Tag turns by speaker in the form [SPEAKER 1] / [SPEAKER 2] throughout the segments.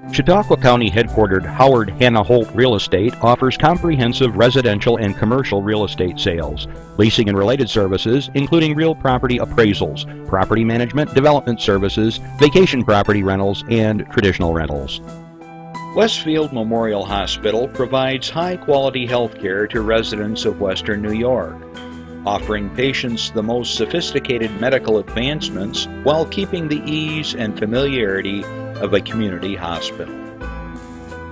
[SPEAKER 1] Chautauqua County headquartered Howard Hannah Holt Real Estate offers comprehensive residential and commercial real estate sales, leasing and related services, including real property appraisals, property management, development services, vacation property rentals, and traditional rentals. Westfield Memorial Hospital provides high-quality health care to residents of Western New York, offering patients the most sophisticated medical advancements while keeping the ease and familiarity of a community hospital.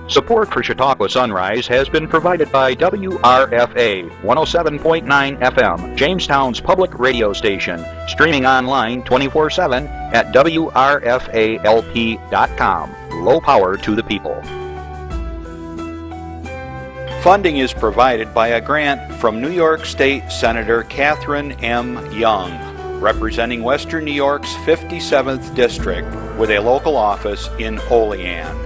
[SPEAKER 1] Support for Chautauqua Sunrise has been provided by WRFA 107.9 FM, Jamestown's public radio station, streaming online 24/7 at WRFALP.com. Low power to the people. Funding is provided by a grant from New York State Senator Catherine M. Young, representing Western New York's 57th District with a local office in Olean.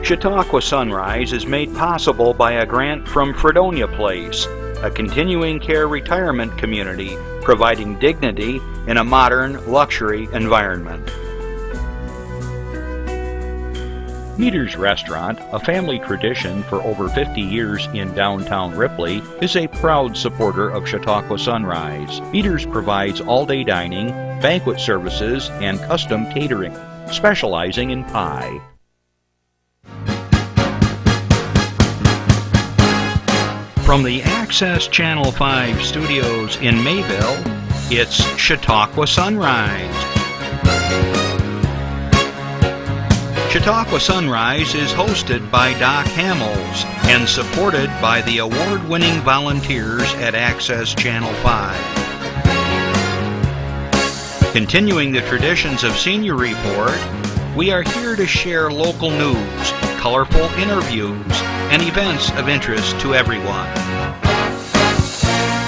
[SPEAKER 1] Chautauqua Sunrise is made possible by a grant from Fredonia Place, a continuing care retirement community providing dignity in a modern luxury environment. Meter's Restaurant, a family tradition for over 50 years in downtown Ripley, is a proud supporter of Chautauqua Sunrise. Meter's provides all-day dining, banquet services, and custom catering, specializing in pie. From the Access Channel 5 studios in Mayville, it's Chautauqua Sunrise. Chautauqua Sunrise is hosted by Doc Hamels and supported by the award-winning volunteers at Access Channel 5. Continuing the traditions of Senior Report, we are here to share local news, colorful interviews, and events of interest to everyone.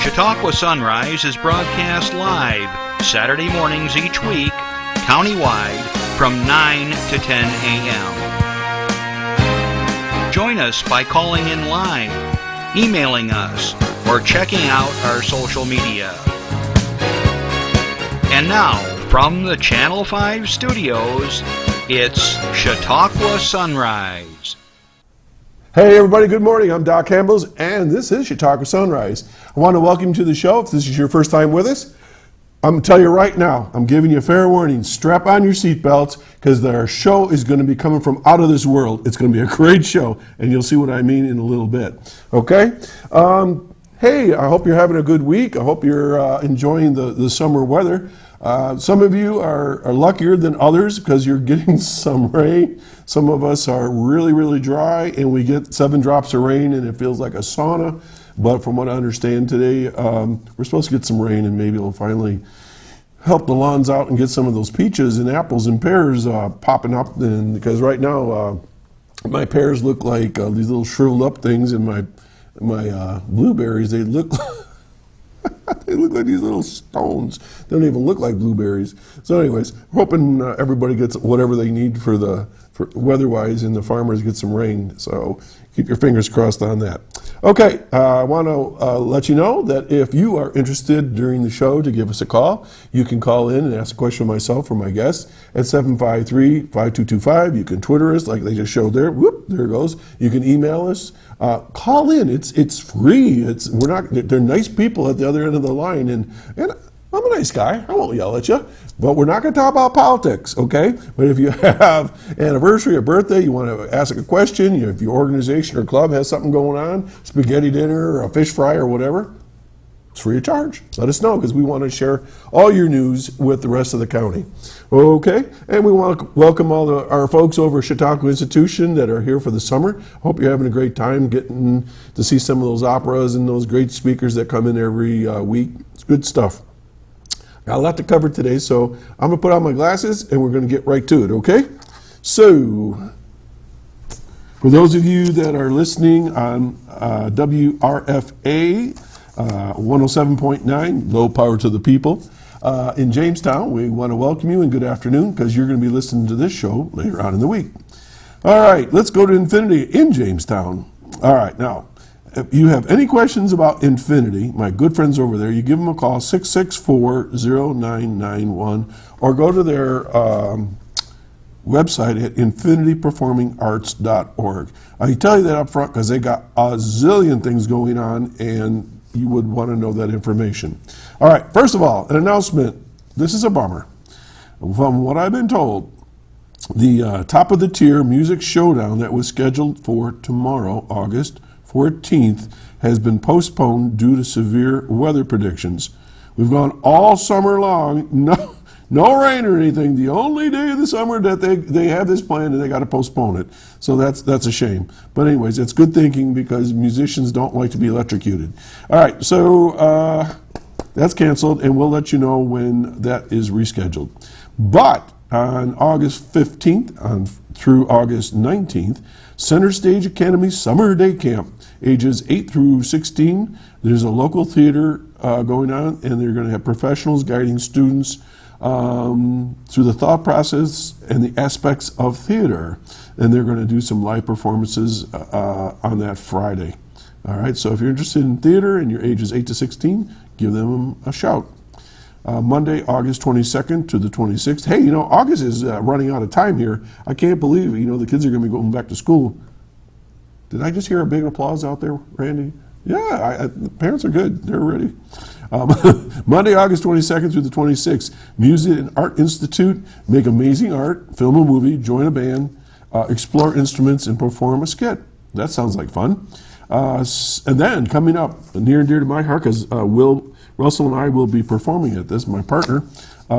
[SPEAKER 1] Chautauqua Sunrise is broadcast live Saturday mornings each week, countywide, from 9 to 10 a.m. Join us by calling in live, emailing us, or checking out our social media. And now, from the Channel 5 studios, it's Chautauqua Sunrise.
[SPEAKER 2] Hey everybody, good morning. I'm Doc Hamels, and this is Chautauqua Sunrise. I want to welcome you to the show. If this is your first time with us, I'm going to tell you right now, I'm giving you a fair warning. Strap on your seatbelts, because our show is going to be coming from out of this world. It's going to be a great show, and you'll see what I mean in a little bit. Okay? Hey, I hope you're having a good week. I hope you're enjoying the summer weather. Some of you are luckier than others because you're getting some rain. Some of us are really, really dry, and we get 7 drops of rain, and it feels like a sauna. But from what I understand today, we're supposed to get some rain, and maybe it'll finally help the lawns out and get some of those peaches and apples and pears popping up. And because right now, my pears look like these little shriveled up things, and my blueberries, they look they look like these little stones. They don't even look like blueberries. So anyways, hoping everybody gets whatever they need for weather-wise, and the farmers get some rain. So keep your fingers crossed on that. Okay, I want to let you know that if you are interested during the show to give us a call, you can call in and ask a question of myself or my guests at 753-5225. You can Twitter us like they just showed there. Whoop, there it goes. You can email us. Call in. It's free. They're nice people at the other end of the line, and I'm a nice guy. I won't yell at you. But we're not going to talk about politics, okay? But if you have an anniversary or birthday, you want to ask a question, if your organization or club has something going on, spaghetti dinner or a fish fry or whatever, it's free of charge. Let us know, because we want to share all your news with the rest of the county. Okay? And we want to welcome all our folks over at Chautauqua Institution that are here for the summer. Hope you're having a great time getting to see some of those operas and those great speakers that come in every week. It's good stuff. Got a lot to cover today, so I'm going to put on my glasses and we're going to get right to it, okay? So, for those of you that are listening on WRFA 107.9, low power to the people, in Jamestown, we want to welcome you and good afternoon, because you're going to be listening to this show later on in the week. All right, let's go to Infinity in Jamestown. All right, now, if you have any questions about Infinity, my good friends over there, you give them a call, 664-0991, or go to their website at infinityperformingarts.org. I can tell you that up front because they got a zillion things going on, and you would want to know that information. All right, first of all, an announcement. This is a bummer. From what I've been told, the top of the tier music showdown that was scheduled for tomorrow, August 14th, has been postponed due to severe weather predictions. We've gone all summer long, no rain or anything. The only day of the summer that they have this planned, and they got to postpone it. So that's a shame. But anyways, it's good thinking because musicians don't like to be electrocuted. All right, so that's canceled, and we'll let you know when that is rescheduled. But on August 15th through August 19th, Center Stage Academy Summer Day Camp, ages 8 through 16. There's a local theater going on, and they're going to have professionals guiding students through the thought process and the aspects of theater. And they're going to do some live performances on that Friday. All right, so if you're interested in theater and you're ages 8 to 16, give them a shout. Monday, August 22nd to the 26th. Hey, August is running out of time here. I can't believe, the kids are going to be going back to school. Did I just hear a big applause out there, Randy? Yeah, the parents are good. They're ready. Monday, August 22nd through the 26th. Music and Art Institute. Make amazing art, film a movie, join a band, explore instruments, and perform a skit. That sounds like fun. And then coming up, near and dear to my heart, because Russell and I will be performing at this, my partner,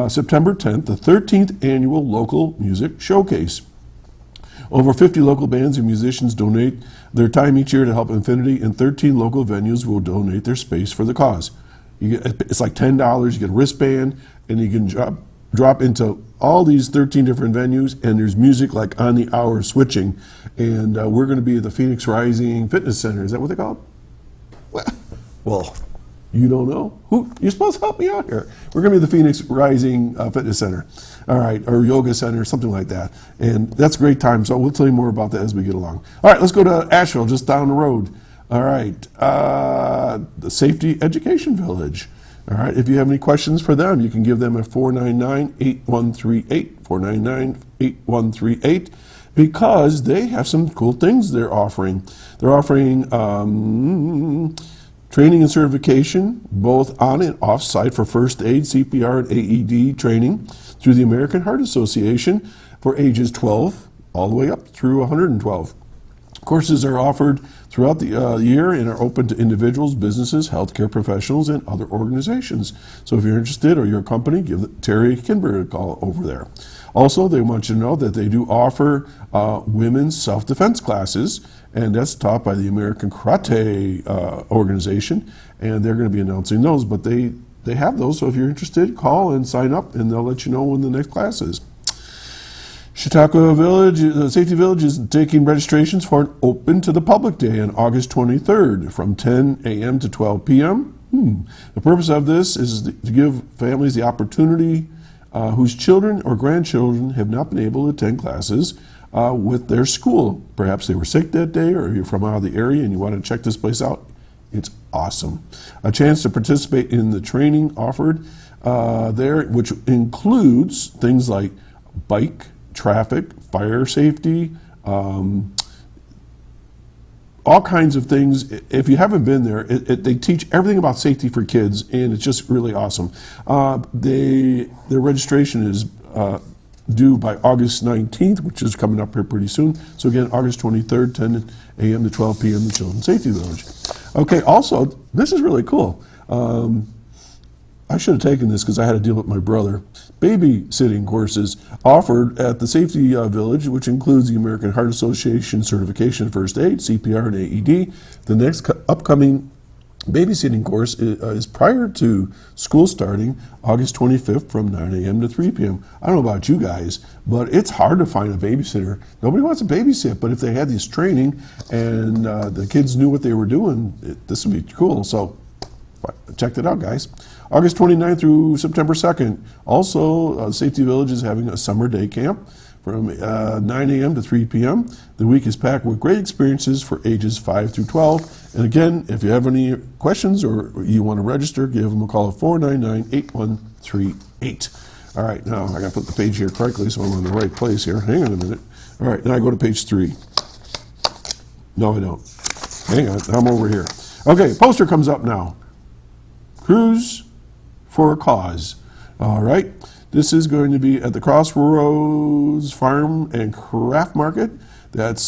[SPEAKER 2] September 10th, the 13th annual Local Music Showcase. Over 50 local bands and musicians donate their time each year to help Infinity, and 13 local venues will donate their space for the cause. It's like $10, you get a wristband, and you can drop into all these 13 different venues, and there's music like on the hour switching. And we're going to be at the Phoenix Rising Fitness Center. Is that what they call it? Well, you don't know? You're supposed to help me out here. We're going to be at the Phoenix Rising Fitness Center, all right, or Yoga Center, something like that. And that's a great time, so we'll tell you more about that as we get along. All right, let's go to Asheville, just down the road. All right, the Safety Education Village. All right, if you have any questions for them, you can give them a 499-8138, 499-8138, because they have some cool things they're offering. They're offering training and certification, both on and off-site, for first aid, CPR, and AED training through the American Heart Association for ages 12 all the way up through 112. Courses are offered throughout the year and are open to individuals, businesses, healthcare professionals, and other organizations. So if you're interested or your company, give Terry Kinberg a call over there. Also, they want you to know that they do offer women's self-defense classes, and that's taught by the American Karate organization, and they're going to be announcing those. But they have those, so if you're interested, call and sign up, and they'll let you know when the next class is. Chautauqua Village, the Safety Village, is taking registrations for an open to the public day on August 23rd from 10 a.m. to 12 p.m. The purpose of this is to give families the opportunity whose children or grandchildren have not been able to attend classes with their school. Perhaps they were sick that day, or you're from out of the area and you want to check this place out. It's awesome. A chance to participate in the training offered there, which includes things like bike, traffic, fire safety, all kinds of things. If you haven't been there, they teach everything about safety for kids, and it's just really awesome. Their registration is due by August 19th, which is coming up here pretty soon. So again, August 23rd, 10 a.m. to 12 p.m. the Children's Safety Village. Okay, also, this is really cool. I should have taken this because I had to deal with my brother. Babysitting courses offered at the Safety Village, which includes the American Heart Association certification first aid, CPR, and AED. The next upcoming babysitting course is prior to school starting, August 25th from 9 a.m. to 3 p.m. I don't know about you guys, but it's hard to find a babysitter. Nobody wants to babysit, but if they had this training and the kids knew what they were doing, this would be cool. So check that out, guys. August 29th through September 2nd. Also, Safety Village is having a summer day camp from 9 a.m. to 3 p.m. The week is packed with great experiences for ages 5 through 12. And again, if you have any questions or you want to register, give them a call at 499-8138. All right, now I got to flip the page here correctly so I'm in the right place here. Hang on a minute. All right, now I go to page 3. No, I don't. Hang on, I'm over here. Okay, poster comes up now. Cruise for a Cause. All right, this is going to be at the Crossroads Farm and Craft Market. That's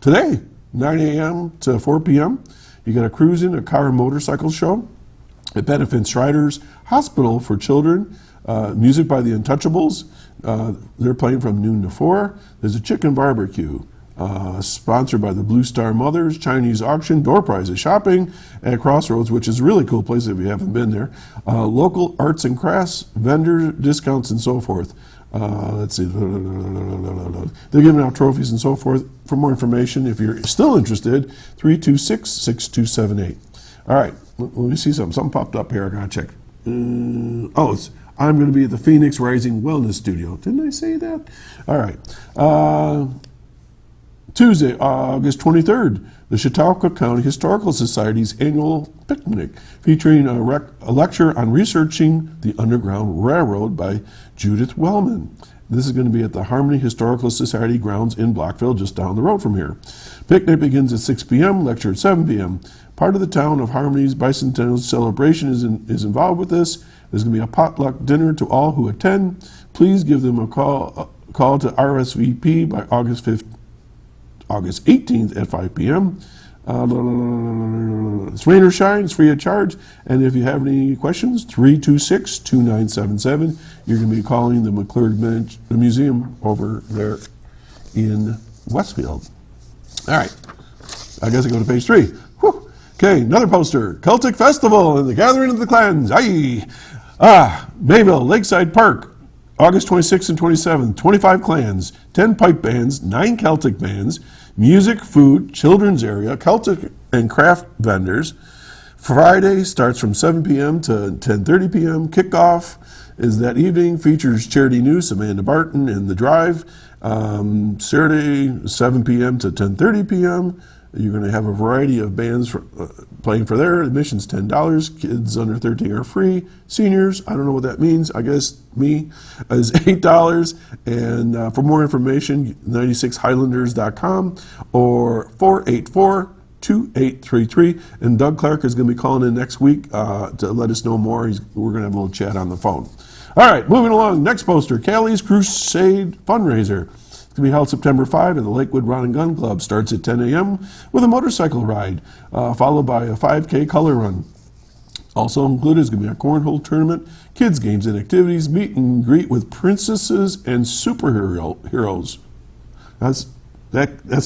[SPEAKER 2] today, 9 a.m. to 4 p.m. You got a cruising, a car and motorcycle show. It benefits Riders Hospital for Children. Music by the Untouchables. They're playing from noon to 4. There's a chicken barbecue. Sponsored by the Blue Star Mothers, Chinese auction, door prizes, shopping at Crossroads, which is a really cool place if you haven't been there. Local arts and crafts, vendor discounts, and so forth. Let's see. They're giving out trophies and so forth. For more information, if you're still interested, 326-6278. All right, let me see something. Something popped up here. I got to check. I'm going to be at the Phoenix Rising Wellness Studio. Didn't I say that? All right. Tuesday, August 23rd, the Chautauqua County Historical Society's annual picnic, featuring a lecture on researching the Underground Railroad by Judith Wellman. This is going to be at the Harmony Historical Society grounds in Blockville, just down the road from here. Picnic begins at 6 p.m., lecture at 7 p.m. Part of the town of Harmony's bicentennial celebration is involved with this. There's going to be a potluck dinner to all who attend. Please give them a call to RSVP by August 18th at 5 p.m. It's rain or shine, it's free of charge. And if you have any questions, 326-2977. You're going to be calling the McClure Museum over there in Westfield. All right, I guess I go to page 3. Whew. Okay, another poster. Celtic Festival and the Gathering of the Clans. Aye. Mayville, Lakeside Park, August 26th and 27th. 25 clans, 10 pipe bands, 9 Celtic bands, music, food, children's area, Celtic and craft vendors. Friday starts from 7 p.m. to 10:30 p.m. Kickoff is that evening, features Charity News, Amanda Barton, and The Drive. Saturday, 7 p.m. to 10:30 p.m. You're going to have a variety of bands playing for there. Admission's $10. Kids under 13 are free. Seniors, I don't know what that means. I guess me, is $8. And for more information, 96highlanders.com or 484-2833. And Doug Clark is going to be calling in next week to let us know more. We're going to have a little chat on the phone. All right, moving along. Next poster, Callie's Crusade Fundraiser. It's going to be held September 5 at the Lakewood Rod and Gun Club. Starts at 10 a.m. with a motorcycle ride, followed by a 5K color run. Also included is going to be a cornhole tournament, kids games and activities, meet and greet with princesses and superheroes. That's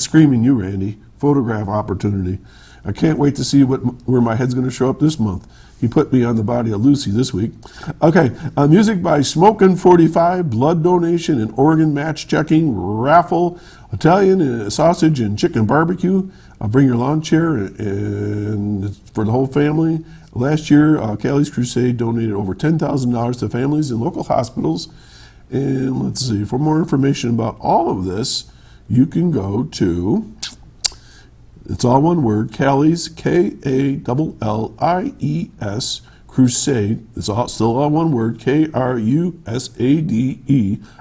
[SPEAKER 2] screaming you, Randy. Photograph opportunity. I can't wait to see where my head's going to show up this month. He put me on the body of Lucy this week. Okay, music by Smokin' 45, blood donation and organ match checking, raffle, Italian sausage and chicken barbecue. Bring your lawn chair and for the whole family. Last year, Callie's Crusade donated over $10,000 to families in local hospitals. And let's see, for more information about all of this, you can go to... It's all one word, Callie's, K-A-L-L-I-E-S, Crusade. It's still all one word, K-R-U-S-A-D-E,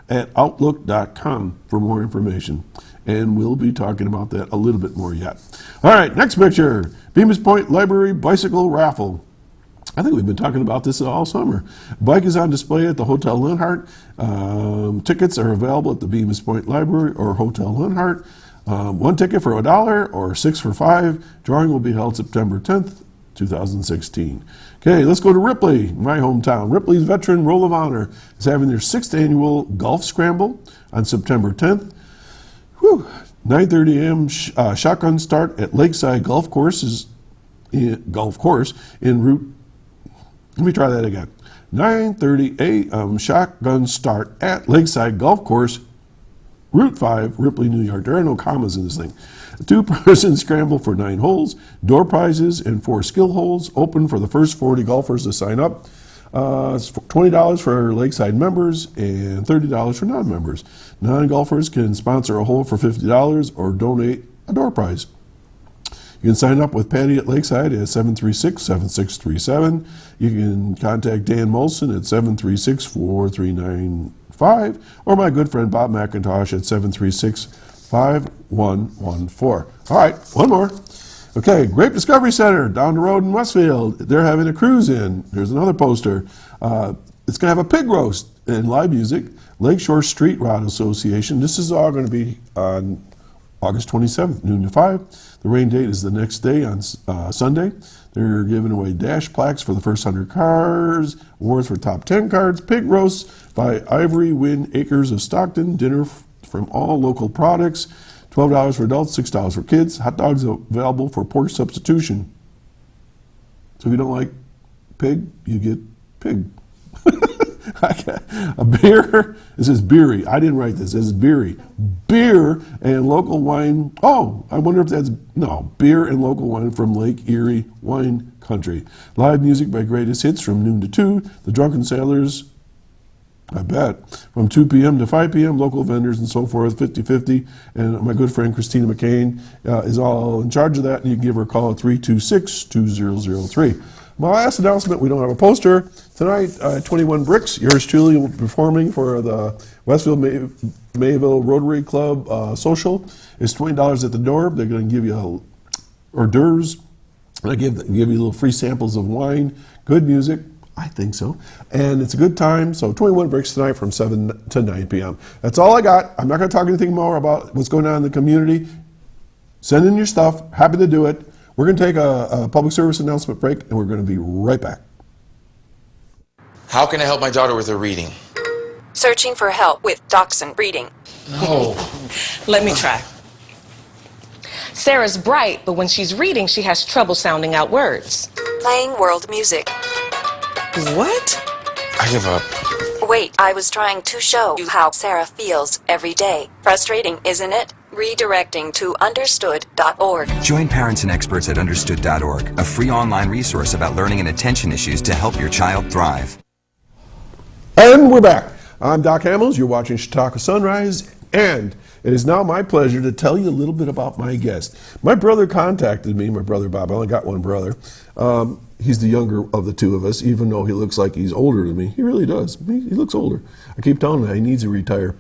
[SPEAKER 2] at Outlook.com for more information. And we'll be talking about that a little bit more yet. All right, next picture, Bemis Point Library Bicycle Raffle. I think we've been talking about this all summer. Bike is on display at the Hotel Linhart. Tickets are available at the Bemis Point Library or Hotel Linhart. 1 ticket for $1 or 6 for $5. Drawing will be held September 10th, 2016. Okay, let's go to Ripley, my hometown. Ripley's Veteran Roll of Honor is having their 6th annual Golf Scramble on September 10th. 9:30 a.m. Shotgun start at Lakeside Golf Course in Route. Let me try that again. 9:30 a.m. Shotgun start at Lakeside Golf Course, Route 5, Ripley, New York. There are no commas in this thing. A 2-person scramble for 9 holes, door prizes, and 4 skill holes. Open for the first 40 golfers to sign up. It's $20 for Lakeside members and $30 for non-members. Non-golfers can sponsor a hole for $50 or donate a door prize. You can sign up with Patty at Lakeside at 736-7637. You can contact Dan Molson at 736-4395 or my good friend Bob McIntosh at 736-5114. All right, one more. Okay, Grape Discovery Center down the road in Westfield. They're having a cruise in. There's another poster. It's going to have a pig roast and live music. Lakeshore Street Rod Association. This is all going to be on August 27th, noon to 5. The rain date is the next day on Sunday. They're giving away dash plaques for the first 100 cars, awards for top 10 cards, pig roasts by Ivory Wynn Acres of Stockton, dinner from all local products, $12 for adults, $6 for kids. Hot dogs available for pork substitution. So if you don't like pig, you get pig. A beer, it says beery. I didn't write this, it says beery. Beer and local wine. Oh, I wonder if that's, no, beer and local wine from Lake Erie Wine Country. Live music by Greatest Hits from noon to 2. The Drunken Sailors, I bet, from 2 p.m. to 5 p.m. Local vendors and so forth, 50-50. And my good friend Christina McCain is all in charge of that. And you can give her a call at 326-2003. My last announcement, we don't have a poster. Tonight, 21 Bricks, yours truly will be performing for the Westfield Mayville Rotary Club social. It's $20 at the door. They're going to give you hors d'oeuvres. They give you little free samples of wine, good music. I think so. And it's a good time. So 21 Bricks tonight from 7 to 9 p.m. That's all I got. I'm not going to talk anything more about what's going on in the community. Send in your stuff. Happy to do it. We're going to take a public service announcement break, and we're going to be right back.
[SPEAKER 3] How can I help my daughter with her reading?
[SPEAKER 4] Searching for help with Dachshund breeding.
[SPEAKER 3] No.
[SPEAKER 5] Let me try. Sarah's bright, but when she's reading, she has trouble sounding out words.
[SPEAKER 4] Playing world music.
[SPEAKER 5] What?
[SPEAKER 3] I give up.
[SPEAKER 4] Wait, I was trying to show you how Sarah feels every day. Frustrating, isn't it? Redirecting to understood.org.
[SPEAKER 6] Join parents and experts at understood.org, a free online resource about learning and attention issues to help your child thrive.
[SPEAKER 2] And we're back. I'm Doc Hamels. You're watching Chautauqua Sunrise, and it is now my pleasure to tell you a little bit about my guest. My brother contacted me, my brother Bob. I only got one brother. He's the younger of the two of us, even though he looks like he's older than me. He really does. He looks older. I keep telling him he needs to retire.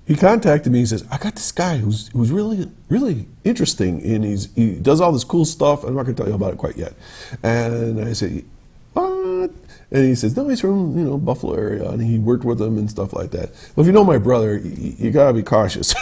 [SPEAKER 2] He contacted me. He says, I got this guy who's really, really interesting, and he does all this cool stuff. I'm not going to tell you about it quite yet. And I said, what? And he says, no, he's from Buffalo area, and he worked with them and stuff like that. Well, if you know my brother, you got to be cautious.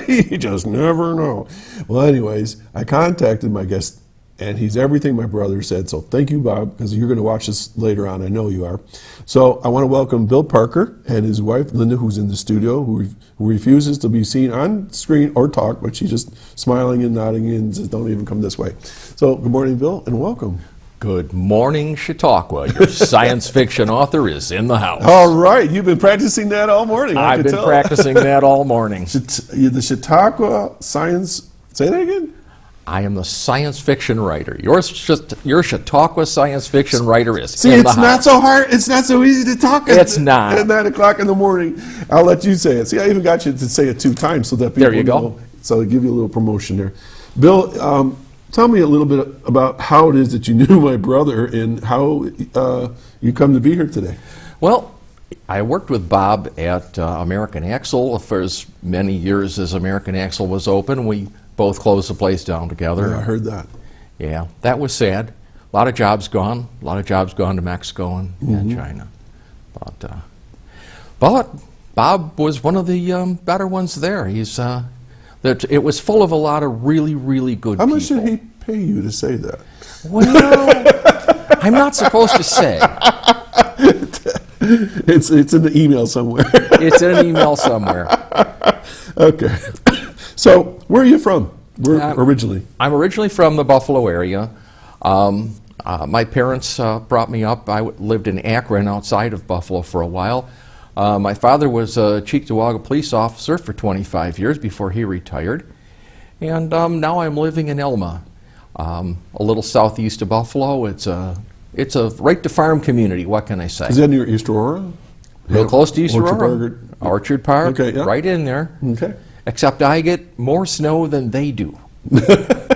[SPEAKER 2] You just never know. Well, anyways, I contacted my guest, and he's everything my brother said. So thank you, Bob, because you're going to watch this later on. I know you are. So I want to welcome Bill Parker and his wife, Linda, who's in the studio, who refuses to be seen on screen or talk, but she's just smiling and nodding and says, don't even come this way. So good morning, Bill, and welcome.
[SPEAKER 7] Good morning, Chautauqua. Your science fiction author is in the house.
[SPEAKER 2] All right. You've been practicing that all morning.
[SPEAKER 7] I've been practicing that all morning.
[SPEAKER 2] The Chautauqua Science, say that again?
[SPEAKER 7] I am the science fiction writer. Your Chautauqua science fiction writer is
[SPEAKER 2] See,
[SPEAKER 7] in the
[SPEAKER 2] it's
[SPEAKER 7] house.
[SPEAKER 2] not so hard. It's not so easy to talk.
[SPEAKER 7] It's not.
[SPEAKER 2] At 9 o'clock in the morning. I'll let you say it. See, I even got you to say it 2 times so that people
[SPEAKER 7] There you
[SPEAKER 2] know.
[SPEAKER 7] go.
[SPEAKER 2] So I'll give you a little promotion there. Bill, tell me a little bit about how it is that you knew my brother and how you come to be here today.
[SPEAKER 7] Well, I worked with Bob at American Axle for as many years as American Axle was open. We both closed the place down together.
[SPEAKER 2] Yeah, I heard that.
[SPEAKER 7] Yeah, that was sad. A lot of jobs gone. A lot of jobs gone to Mexico and China. But Bob was one of the better ones there. It was full of a lot of really, really good people.
[SPEAKER 2] How much did he pay you to say that?
[SPEAKER 7] Well, I'm not supposed to say.
[SPEAKER 2] It's in the email somewhere.
[SPEAKER 7] It's in an email somewhere.
[SPEAKER 2] Okay. So, where are you from? Originally?
[SPEAKER 7] I'm originally from the Buffalo area. My parents brought me up. I lived in Akron outside of Buffalo for a while. My father was a Cheektowaga police officer for 25 years before he retired. And now I'm living in Elma, a little southeast of Buffalo. It's a It's a right to farm community. What can I say?
[SPEAKER 2] Is that near East Aurora?
[SPEAKER 7] Real close to East
[SPEAKER 2] Orchard
[SPEAKER 7] Aurora.
[SPEAKER 2] Park
[SPEAKER 7] Orchard Park,
[SPEAKER 2] Okay, yeah.
[SPEAKER 7] right in there.
[SPEAKER 2] Okay.
[SPEAKER 7] Except I get more snow than they do.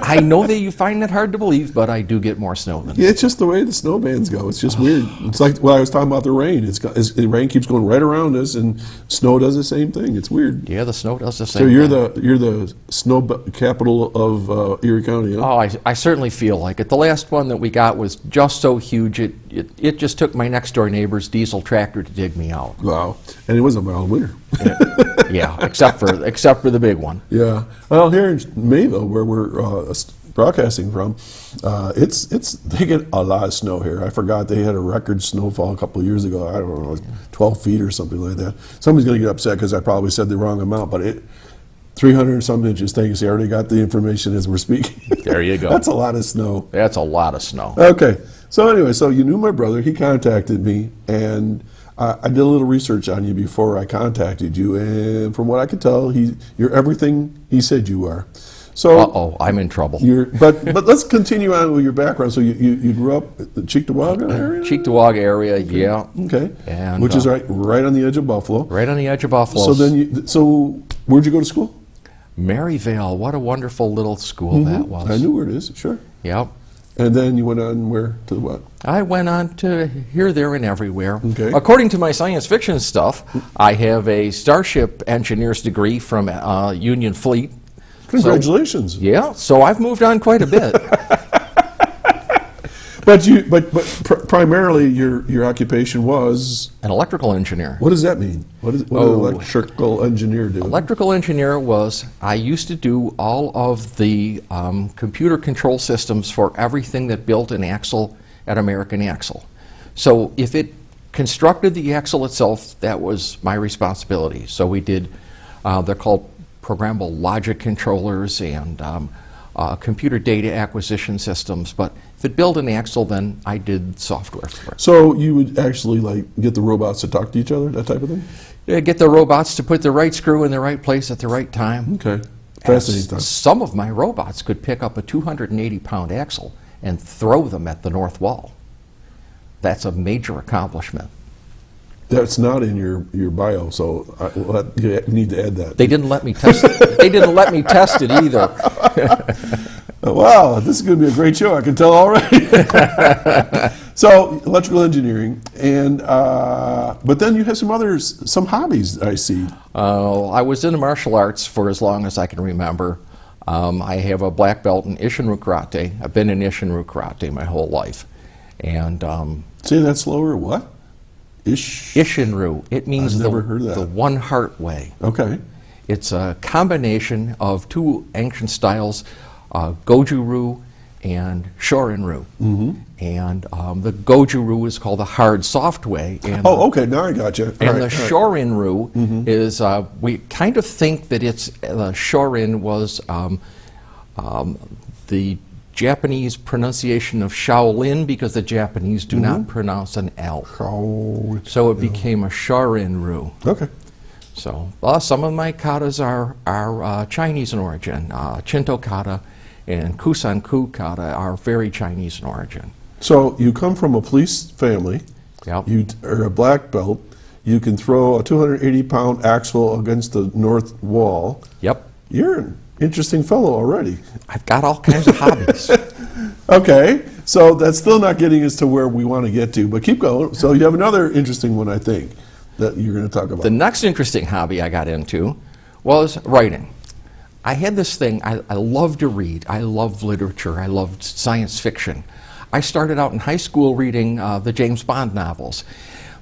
[SPEAKER 7] I know that you find that hard to believe, but I do get more snow than
[SPEAKER 2] Yeah, it's just the way the snow bands go. It's just weird. It's like what I was talking about the rain. The rain keeps going right around us, and snow does the same thing. It's weird.
[SPEAKER 7] Yeah, the snow does the same
[SPEAKER 2] So you're
[SPEAKER 7] thing.
[SPEAKER 2] you're the snow capital of Erie County, huh?
[SPEAKER 7] Oh, I certainly feel like it. The last one that we got was just so huge, it just took my next door neighbor's diesel tractor to dig me out.
[SPEAKER 2] Wow. And it was a mild winter.
[SPEAKER 7] Yeah, except for the big one.
[SPEAKER 2] Yeah. Well, here in Mayville, where we're broadcasting from, they get a lot of snow here. I forgot they had a record snowfall a couple of years ago. I don't know, 12 feet or something like that. Somebody's going to get upset because I probably said the wrong amount, but 300 and some inches. Thank you. See, I already got the information as we're speaking.
[SPEAKER 7] There you go.
[SPEAKER 2] That's a lot of snow.
[SPEAKER 7] That's a lot of snow.
[SPEAKER 2] Okay. So anyway, so you knew my brother. He contacted me, and I did a little research on you before I contacted you, and from what I could tell, you're everything he said you are. So
[SPEAKER 7] Uh-oh, I'm in trouble.
[SPEAKER 2] But let's continue on with your background. So you grew up in the Cheektowaga area?
[SPEAKER 7] Cheektowaga area, yeah.
[SPEAKER 2] Okay.
[SPEAKER 7] And,
[SPEAKER 2] which is right on the edge of Buffalo.
[SPEAKER 7] Right on the edge of Buffalo.
[SPEAKER 2] So then, so where'd you go to school?
[SPEAKER 7] Maryvale, what a wonderful little school that was.
[SPEAKER 2] I knew where it is. Sure.
[SPEAKER 7] Yep.
[SPEAKER 2] And then you went on where to what?
[SPEAKER 7] I went on to here, there, and everywhere.
[SPEAKER 2] Okay.
[SPEAKER 7] According to my science fiction stuff, I have a Starship Engineer's degree from Union Fleet.
[SPEAKER 2] Congratulations.
[SPEAKER 7] Yeah, so I've moved on quite a bit.
[SPEAKER 2] But primarily your occupation was,
[SPEAKER 7] An electrical engineer.
[SPEAKER 2] what does that mean? What does an electrical engineer do?
[SPEAKER 7] Electrical engineer was, I used to do all of the computer control systems for everything that built an axle at American Axle. So if it constructed the axle itself, that was my responsibility. So we did, they're called programmable logic controllers and computer data acquisition systems. But if it built an axle, then I did software for it.
[SPEAKER 2] So you would actually like get the robots to talk to each other, that type of thing?
[SPEAKER 7] Yeah, get the robots to put the right screw in the right place at the right time.
[SPEAKER 2] Okay. Fascinating stuff.
[SPEAKER 7] Some of my robots could pick up a 280-pound axle and throw them at the north wall. That's a major accomplishment.
[SPEAKER 2] That's not in your bio, so you need to add that.
[SPEAKER 7] They didn't let me test it. They didn't let me test it either.
[SPEAKER 2] Wow, this is going to be a great show. I can tell already. So electrical engineering, and but then you have some hobbies I see.
[SPEAKER 7] I was into martial arts for as long as I can remember. I have a black belt in Ishinryu karate. I've been in Ishinryu karate my whole life, and
[SPEAKER 2] Say that slower. What?
[SPEAKER 7] Ishinryu. It means
[SPEAKER 2] I've never heard that.
[SPEAKER 7] the one heart way.
[SPEAKER 2] Okay.
[SPEAKER 7] It's a combination of two ancient styles, Goju-ryu and Shorin-ryu. And the Goju-ryu is called the hard, soft way. And
[SPEAKER 2] Okay. Now I got you.
[SPEAKER 7] the Shorin-ryu is, we kind of think that the Shorin was the Japanese pronunciation of Shaolin, because the Japanese do not pronounce an L. So it became a Shorin-ryu.
[SPEAKER 2] Okay.
[SPEAKER 7] So some of my katas are Chinese in origin. Shinto kata and Kusan-ku kata are very Chinese in origin.
[SPEAKER 2] So you come from a police family.
[SPEAKER 7] Yep.
[SPEAKER 2] You are a black belt. You can throw a 280-pound axle against the north wall.
[SPEAKER 7] Yep.
[SPEAKER 2] You're an interesting fellow already.
[SPEAKER 7] I've got all kinds of hobbies.
[SPEAKER 2] Okay, so that's still not getting us to where we want to get to, but keep going. So you have another interesting one, I think, that you're going to talk about.
[SPEAKER 7] The next interesting hobby I got into was writing. I had this thing, I love to read. I love literature. I loved science fiction. I started out in high school reading the James Bond novels.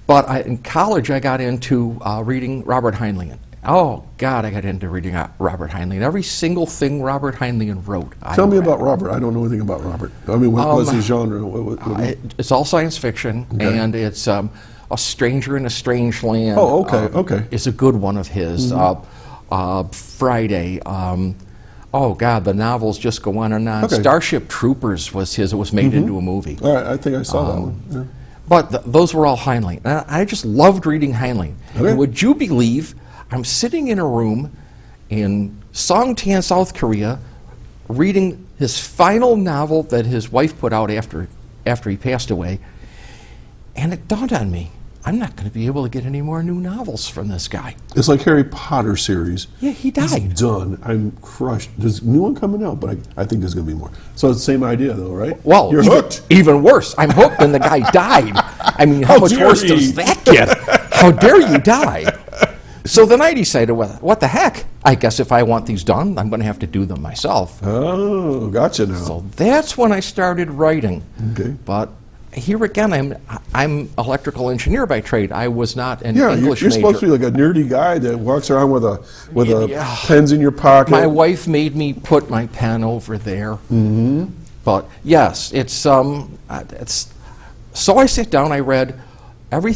[SPEAKER 7] But in college, I got into reading Robert Heinlein. Oh, God, I got into reading Robert Heinlein. Every single thing Robert Heinlein wrote.
[SPEAKER 2] Tell me about Robert. I don't know anything about Robert. I mean, what was his genre?
[SPEAKER 7] It's all science fiction, and it's A Stranger in a Strange Land.
[SPEAKER 2] Oh, okay, okay.
[SPEAKER 7] It's a good one of his. Friday. Oh, God, the novels just go on and on.
[SPEAKER 2] Okay.
[SPEAKER 7] Starship Troopers was his. It was made into a movie.
[SPEAKER 2] All right, I think I saw that one. Yeah.
[SPEAKER 7] But those were all Heinlein. And I just loved reading Heinlein.
[SPEAKER 2] Okay.
[SPEAKER 7] And would you believe I'm sitting in a room in Songtan, South Korea, reading his final novel that his wife put out after after he passed away. And it dawned on me, I'm not going to be able to get any more new novels from this guy.
[SPEAKER 2] It's like Harry Potter series.
[SPEAKER 7] Yeah, he died.
[SPEAKER 2] It's done. I'm crushed. There's a new one coming out, but I think there's going to be more. So it's the same idea, though, right?
[SPEAKER 7] Well,
[SPEAKER 2] You're hooked.
[SPEAKER 7] Even worse. I'm hooked and the guy died. I mean, how much
[SPEAKER 2] dare
[SPEAKER 7] worse
[SPEAKER 2] he?
[SPEAKER 7] does that get? How dare you die? So then I decided, well, what the heck? I guess if I want these done, I'm going to have to do them myself.
[SPEAKER 2] Oh, gotcha now.
[SPEAKER 7] So that's when I started writing.
[SPEAKER 2] Okay.
[SPEAKER 7] But here again, I'm electrical engineer by trade. I was not an
[SPEAKER 2] Yeah,
[SPEAKER 7] English
[SPEAKER 2] you're
[SPEAKER 7] major.
[SPEAKER 2] supposed to be like a nerdy guy that walks around with a
[SPEAKER 7] Yeah.
[SPEAKER 2] pens in your pocket.
[SPEAKER 7] My wife made me put my pen over there. Mm-hmm. But yes, it's so I sat down. I read every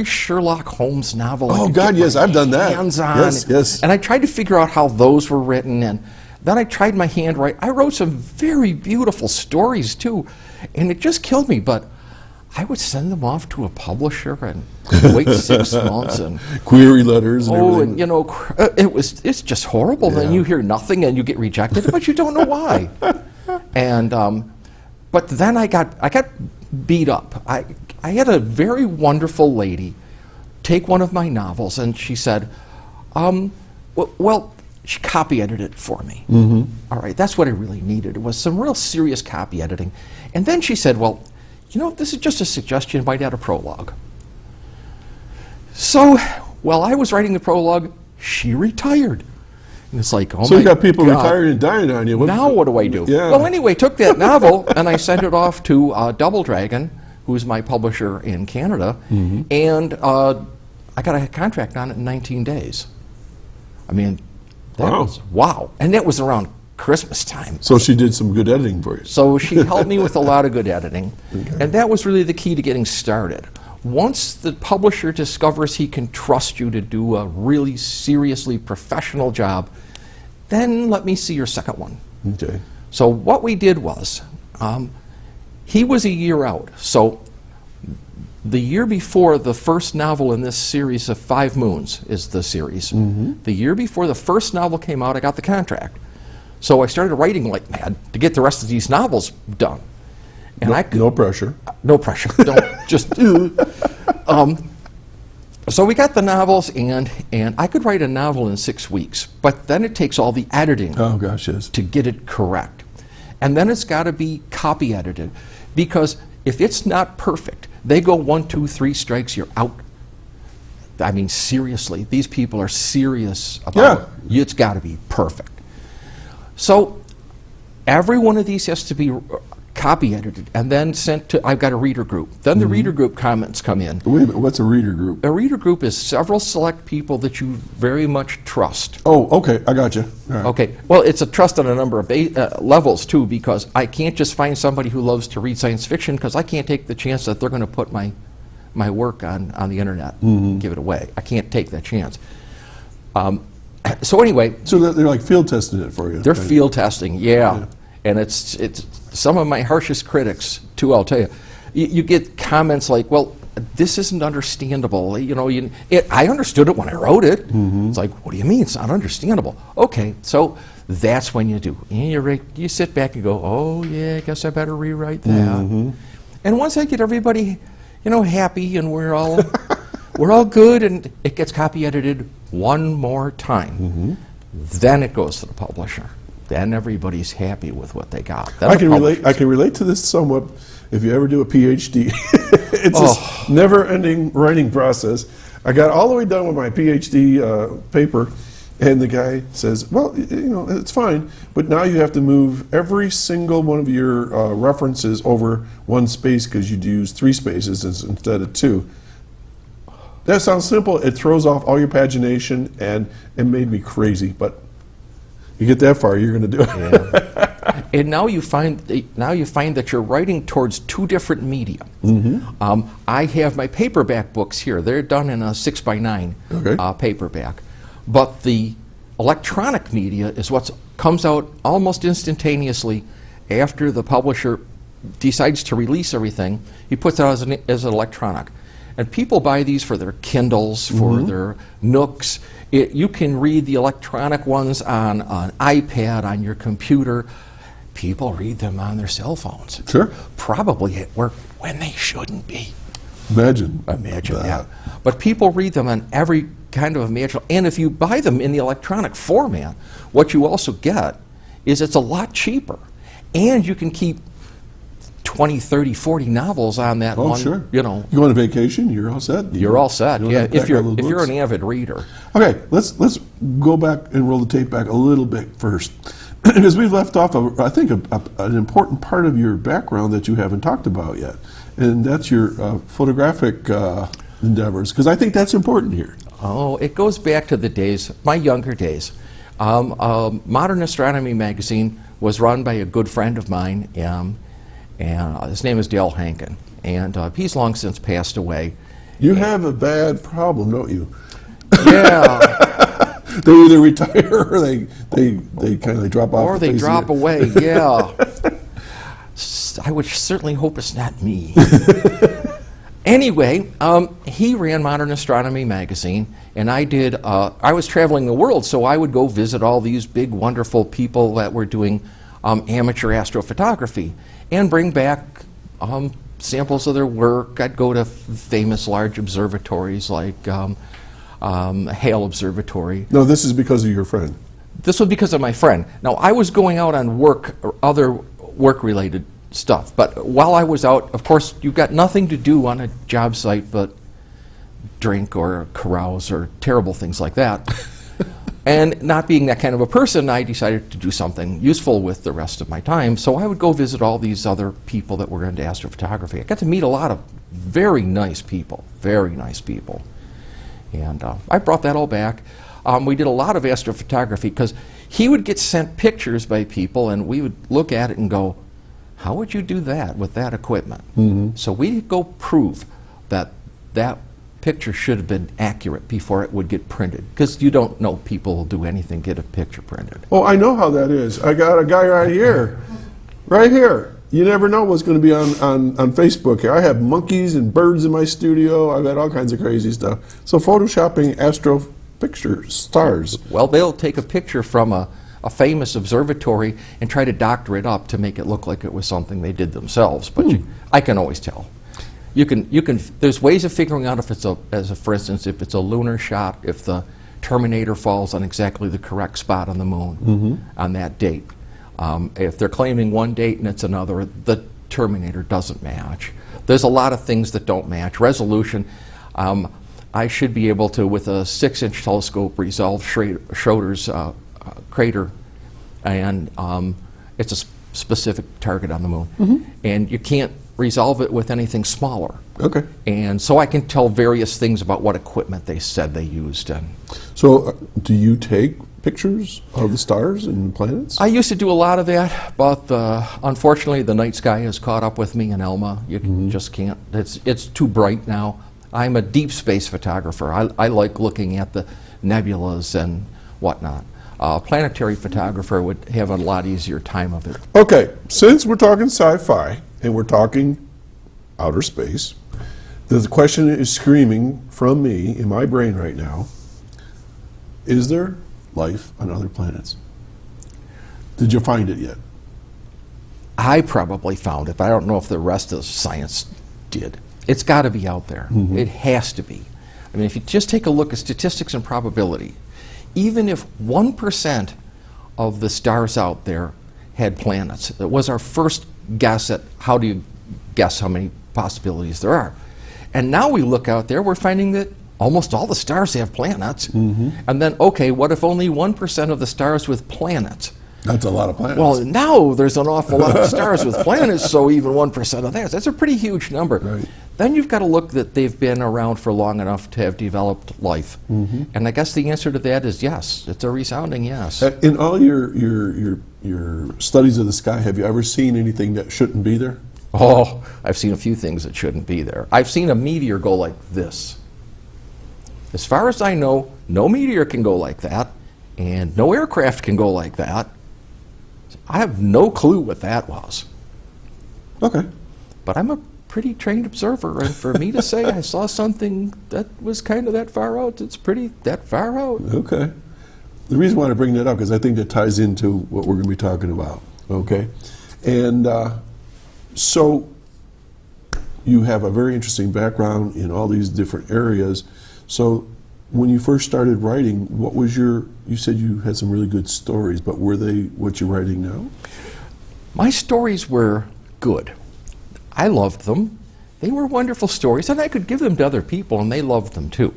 [SPEAKER 7] Sherlock Holmes novel. I
[SPEAKER 2] Oh
[SPEAKER 7] could
[SPEAKER 2] God,
[SPEAKER 7] get
[SPEAKER 2] yes,
[SPEAKER 7] my
[SPEAKER 2] I've done that.
[SPEAKER 7] hands on.
[SPEAKER 2] Yes.
[SPEAKER 7] And I tried to figure out how those were written, and then I tried my handwriting. I wrote some very beautiful stories too, and it just killed me. But I would send them off to a publisher and wait 6 months and
[SPEAKER 2] Query letters and
[SPEAKER 7] oh,
[SPEAKER 2] everything.
[SPEAKER 7] and it's just horrible. Then you hear nothing and you get rejected, but you don't know why. And but then I got beat up. I had a very wonderful lady take one of my novels, and she said, well, she copy edited it for me. Mm-hmm. All right, that's what I really needed. It was some real serious copy editing. And then she said, well, this is just a suggestion, might add a prologue. So while I was writing the prologue, she retired. And it's like, oh my God.
[SPEAKER 2] So you got people retiring and dying on you.
[SPEAKER 7] Now what do I do?
[SPEAKER 2] Yeah.
[SPEAKER 7] Well, anyway, took that novel and I sent it off to Double Dragon, who's my publisher in Canada, and I got a contract on it in 19 days. I mean, that was wow. And that was around Christmas time.
[SPEAKER 2] So she did some good editing for you.
[SPEAKER 7] So she helped me with a lot of good editing. Okay. And that was really the key to getting started. Once the publisher discovers he can trust you to do a really seriously professional job, then let me see your second one.
[SPEAKER 2] Okay.
[SPEAKER 7] So what we did was, he was a year out. So the year before the first novel in this series of 5 Moons is the series. The year before the first novel came out, I got the contract. So I started writing like mad to get the rest of these novels done. And
[SPEAKER 2] no pressure.
[SPEAKER 7] No pressure. Don't just. So we got the novels, and I could write a novel in 6 weeks, but then it takes all the editing.
[SPEAKER 2] Oh gosh, yes.
[SPEAKER 7] To get it correct, and then it's got to be copy edited, because if it's not perfect, they go 1, 2, 3 strikes, you're out. I mean, seriously, these people are serious about it. It's got to be perfect. So every one of these has to be copy edited and then sent to, I've got a reader group. Then the reader group comments come in.
[SPEAKER 2] Wait a minute, what's a reader group?
[SPEAKER 7] A reader group is several select people that you very much trust.
[SPEAKER 2] Oh, okay, I got you. Right.
[SPEAKER 7] Okay, well, it's a trust on a number of levels too, because I can't just find somebody who loves to read science fiction, because I can't take the chance that they're going to put my work on the internet and give it away. I can't take that chance. So anyway.
[SPEAKER 2] So they're like field testing it for you.
[SPEAKER 7] They're field testing, yeah. And it's some of my harshest critics too, I'll tell you. You get comments like, well, this isn't understandable. I understood it when I wrote it. It's like, what do you mean it's not understandable? Okay, so that's when you do. You sit back and go, oh yeah, I guess I better rewrite that. And once I get everybody, happy, and we're all good, and it gets copy edited one more time, then it goes to the publisher. Then everybody's happy with what they got.
[SPEAKER 2] I can relate to this somewhat. If you ever do a PhD, it's this never-ending writing process. I got all the way done with my PhD paper, and the guy says, "Well, it's fine, but now you have to move every single one of your references over 1 space because you use 3 spaces instead of 2." That sounds simple. It throws off all your pagination, and it made me crazy. But you get that far, you're going to do it.
[SPEAKER 7] Yeah. And now you find that you're writing towards 2 different media. I have my paperback books here. They're done in a 6x9 paperback. But the electronic media is what comes out almost instantaneously after the publisher decides to release everything. He puts it out as an electronic. And people buy these for their Kindles, for their Nooks. You can read the electronic ones on an iPad, on your computer. people read them on their cell phones.
[SPEAKER 2] Sure.
[SPEAKER 7] Probably at work when they shouldn't be.
[SPEAKER 2] Imagine
[SPEAKER 7] Imagine
[SPEAKER 2] that.
[SPEAKER 7] that. But people read them on every kind of imaginable, and if you buy them in the electronic format, what you also get is it's a lot cheaper. And you can keep 20, 30, 40 novels on that one.
[SPEAKER 2] Sure.
[SPEAKER 7] You know,
[SPEAKER 2] you go on a vacation, you're all set.
[SPEAKER 7] you're all set.
[SPEAKER 2] You don't
[SPEAKER 7] Yeah,
[SPEAKER 2] have to
[SPEAKER 7] if
[SPEAKER 2] pack all
[SPEAKER 7] you're
[SPEAKER 2] those
[SPEAKER 7] if you're
[SPEAKER 2] books.
[SPEAKER 7] an avid reader.
[SPEAKER 2] Okay, let's go back and roll the tape back a little bit first, because we've left off, I think, an important part of your background that you haven't talked about yet, and that's your photographic endeavors, because I think that's important here.
[SPEAKER 7] Oh, it goes back to the days, my younger days. Modern Astronomy magazine was run by a good friend of mine, and his name is Dale Hankin, and he's long since passed away.
[SPEAKER 2] You have a bad problem, don't you?
[SPEAKER 7] Yeah.
[SPEAKER 2] They either retire or they kind of drop off.
[SPEAKER 7] Or
[SPEAKER 2] the
[SPEAKER 7] they
[SPEAKER 2] face of
[SPEAKER 7] drop
[SPEAKER 2] the-
[SPEAKER 7] away, yeah. I would certainly hope it's not me. Anyway, he ran Modern Astronomy magazine, and I was traveling the world, so I would go visit all these big, wonderful people that were doing amateur astrophotography and bring back samples of their work. I'd go to famous large observatories like Hale Observatory.
[SPEAKER 2] No, this is because of your friend.
[SPEAKER 7] This was because of my friend. Now, I was going out on work or other work-related stuff, but while I was out, of course, you've got nothing to do on a job site but drink or carouse or terrible things like that. And not being that kind of a person, I decided to do something useful with the rest of my time, so I would go visit all these other people that were into astrophotography. I got to meet a lot of very nice people, and I brought that all back. We did a lot of astrophotography because he would get sent pictures by people, and we would look at it and go, how would you do that with that equipment?
[SPEAKER 2] Mm-hmm.
[SPEAKER 7] So we'd go prove that that picture should have been accurate before it would get printed, because you don't know people will do anything get a picture printed.
[SPEAKER 2] Oh, I know how that is. I got a guy right here. Right here. You never know what's going to be on Facebook here. I have monkeys and birds in my studio. I've had all kinds of crazy stuff. So photoshopping astro pictures, stars.
[SPEAKER 7] Well, they'll take a picture from a famous observatory and try to doctor it up to make it look like it was something they did themselves, but I can always tell. You can. There's ways of figuring out if it's for instance, if it's a lunar shot, if the Terminator falls on exactly the correct spot on the moon on that date. If they're claiming one date and it's another, the Terminator doesn't match. There's a lot of things that don't match. Resolution. I should be able to, with a 6-inch telescope, resolve Schroeder's crater, and it's a specific target on the moon, and you can't resolve it with anything smaller.
[SPEAKER 2] Okay.
[SPEAKER 7] And so I can tell various things about what equipment they said they used. And
[SPEAKER 2] So do you take pictures of the stars and planets?
[SPEAKER 7] I used to do a lot of that, but unfortunately the night sky has caught up with me in Elma. You just can't, it's too bright now. I'm a deep space photographer. I like looking at the nebulas and whatnot. Planetary photographer would have a lot easier time of it.
[SPEAKER 2] Okay, since we're talking sci-fi and we're talking outer space, the question is screaming from me in my brain right now, is there life on other planets? Did you find it yet?
[SPEAKER 7] I probably found it, but I don't know if the rest of science did. It's got to be out there. It has to be. I mean, if you just take a look at statistics and probability, even if 1% of the stars out there had planets, it was our first guess at how do you guess how many possibilities there are. And now we look out there, we're finding that almost all the stars have planets. And then, okay, what if only 1% of the stars with planets?
[SPEAKER 2] That's a lot of planets.
[SPEAKER 7] Well, now there's an awful lot of stars with planets, so even 1% of that's a pretty huge number.
[SPEAKER 2] Right.
[SPEAKER 7] Then you've got to look that they've been around for long enough to have developed life. And I guess the answer to that is yes. It's a resounding yes.
[SPEAKER 2] In all your studies of the sky, have you ever seen anything that shouldn't be there?
[SPEAKER 7] Oh, I've seen a few things that shouldn't be there. I've seen a meteor go like this. As far as I know, no meteor can go like that, and no aircraft can go like that. I have no clue what that was.
[SPEAKER 2] Okay.
[SPEAKER 7] But I'm a pretty trained observer, and for me to say I saw something that was kind of that far out, it's pretty that far out.
[SPEAKER 2] Okay. The reason why I bring that up, because I think that ties into what we're going to be talking about. Okay. And so you have a very interesting background in all these different areas. So when you first started writing, what was you said you had some really good stories, but were they what you're writing now?
[SPEAKER 7] My stories were good. I loved them. They were wonderful stories, and I could give them to other people, and they loved them too.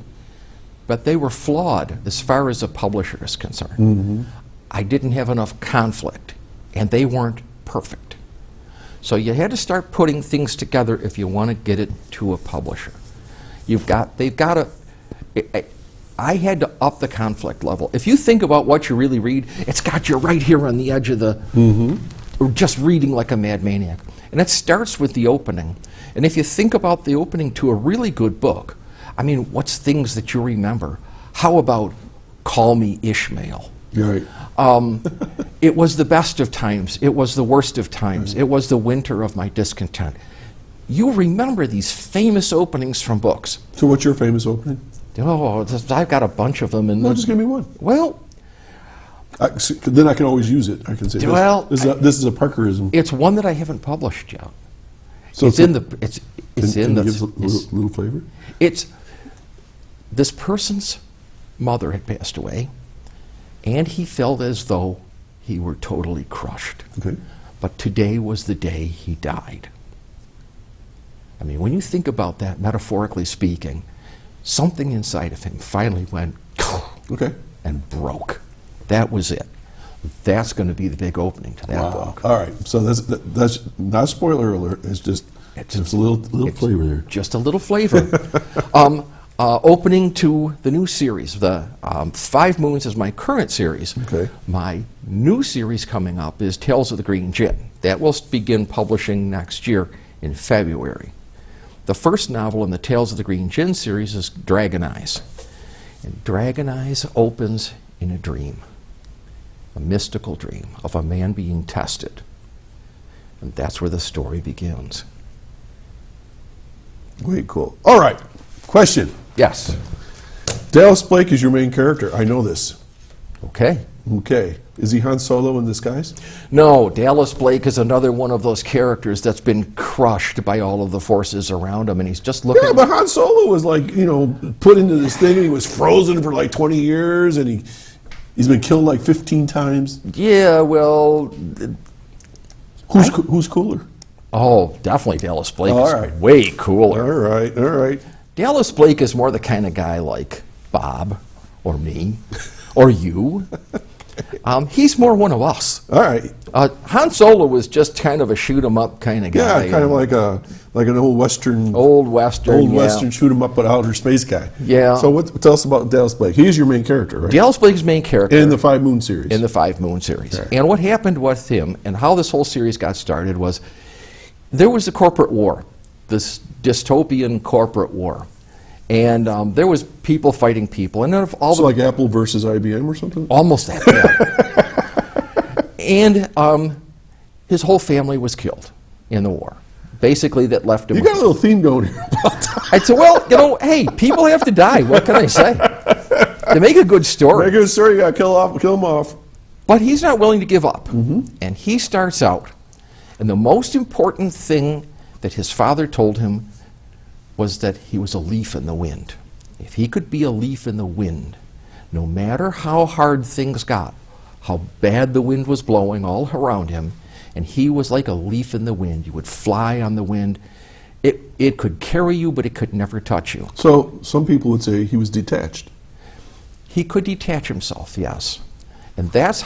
[SPEAKER 7] But they were flawed as far as a publisher is concerned.
[SPEAKER 2] Mm-hmm.
[SPEAKER 7] I didn't have enough conflict, and they weren't perfect. So you had to start putting things together if you want to get it to a publisher. I had to up the conflict level. If you think about what you really read, it's got you right here on the edge of the, or just reading like a mad maniac. And it starts with the opening. And if you think about the opening to a really good book, I mean, what's things that you remember? How about Call Me Ishmael?
[SPEAKER 2] Right.
[SPEAKER 7] It was the best of times. It was the worst of times. It was the winter of my discontent. You remember these famous openings from books.
[SPEAKER 2] So what's your famous opening?
[SPEAKER 7] Oh, I've got a bunch of them.
[SPEAKER 2] No, just give me one.
[SPEAKER 7] Well,
[SPEAKER 2] then I can always use it. I can say,
[SPEAKER 7] well,
[SPEAKER 2] this is a Parkerism.
[SPEAKER 7] it's one that I haven't published yet.
[SPEAKER 2] So
[SPEAKER 7] It's in the. It's
[SPEAKER 2] can
[SPEAKER 7] in the.
[SPEAKER 2] you give us a
[SPEAKER 7] it's-
[SPEAKER 2] little flavor?
[SPEAKER 7] It's this person's mother had passed away, and he felt as though he were totally crushed.
[SPEAKER 2] Okay.
[SPEAKER 7] But today was the day he died. I mean, when you think about that, metaphorically speaking, something inside of him finally went
[SPEAKER 2] Okay.
[SPEAKER 7] and broke. That was it. That's going to be the big opening to that
[SPEAKER 2] Wow.
[SPEAKER 7] book.
[SPEAKER 2] All right. So that's not spoiler alert. It's just a little flavor there.
[SPEAKER 7] Just a little flavor. Opening to the new series. The 5 Moons is my current series.
[SPEAKER 2] Okay.
[SPEAKER 7] My new series coming up is Tales of the Green Gin. That will begin publishing next year in February. The first novel in the Tales of the Green Gin series is Dragon Eyes. And Dragon Eyes opens in a dream, a mystical dream of a man being tested. And that's where the story begins.
[SPEAKER 2] Way cool. All right. Question.
[SPEAKER 7] Yes.
[SPEAKER 2] Dallas Blake is your main character. I know this.
[SPEAKER 7] Okay.
[SPEAKER 2] Okay. Is he Han Solo in disguise?
[SPEAKER 7] No, Dallas Blake is another one of those characters that's been crushed by all of the forces around him, and he's just looking.
[SPEAKER 2] Yeah, but Han Solo was put into this thing, and he was frozen for like 20 years, and he's been killed like 15 times.
[SPEAKER 7] Yeah, well,
[SPEAKER 2] Who's cooler?
[SPEAKER 7] oh, definitely Dallas Blake
[SPEAKER 2] All
[SPEAKER 7] is
[SPEAKER 2] right.
[SPEAKER 7] way cooler.
[SPEAKER 2] All right.
[SPEAKER 7] Dallas Blake is more the kind of guy like Bob or me or you. He's more one of us.
[SPEAKER 2] All right.
[SPEAKER 7] Han Solo was just kind of a shoot 'em up kind of guy.
[SPEAKER 2] Yeah, kind of like an old Western.
[SPEAKER 7] Old Western, yeah.
[SPEAKER 2] Western shoot 'em up but outer space guy.
[SPEAKER 7] Yeah.
[SPEAKER 2] So tell us about Dallas Blake. He is your main character, right?
[SPEAKER 7] Dallas Blake's main character.
[SPEAKER 2] In the 5 Moon series.
[SPEAKER 7] In the 5 Moon series.
[SPEAKER 2] Okay.
[SPEAKER 7] And what happened with him and how this whole series got started was there was the corporate war, this dystopian corporate war. And there was people fighting people. And then all
[SPEAKER 2] So like Apple versus IBM or something?
[SPEAKER 7] almost that bad. And his whole family was killed in the war. Basically, that left him.
[SPEAKER 2] You got a little theme going here about that.
[SPEAKER 7] I said, well, hey, people have to die. What can I say? To make a good story.
[SPEAKER 2] Make a good story, you got to kill him off.
[SPEAKER 7] But he's not willing to give up. And he starts out. And the most important thing that his father told him was that he was a leaf in the wind. If he could be a leaf in the wind, no matter how hard things got, how bad the wind was blowing all around him, and he was like a leaf in the wind. You would fly on the wind. It could carry you, but it could never touch you.
[SPEAKER 2] So some people would say he was detached.
[SPEAKER 7] He could detach himself, yes. And that's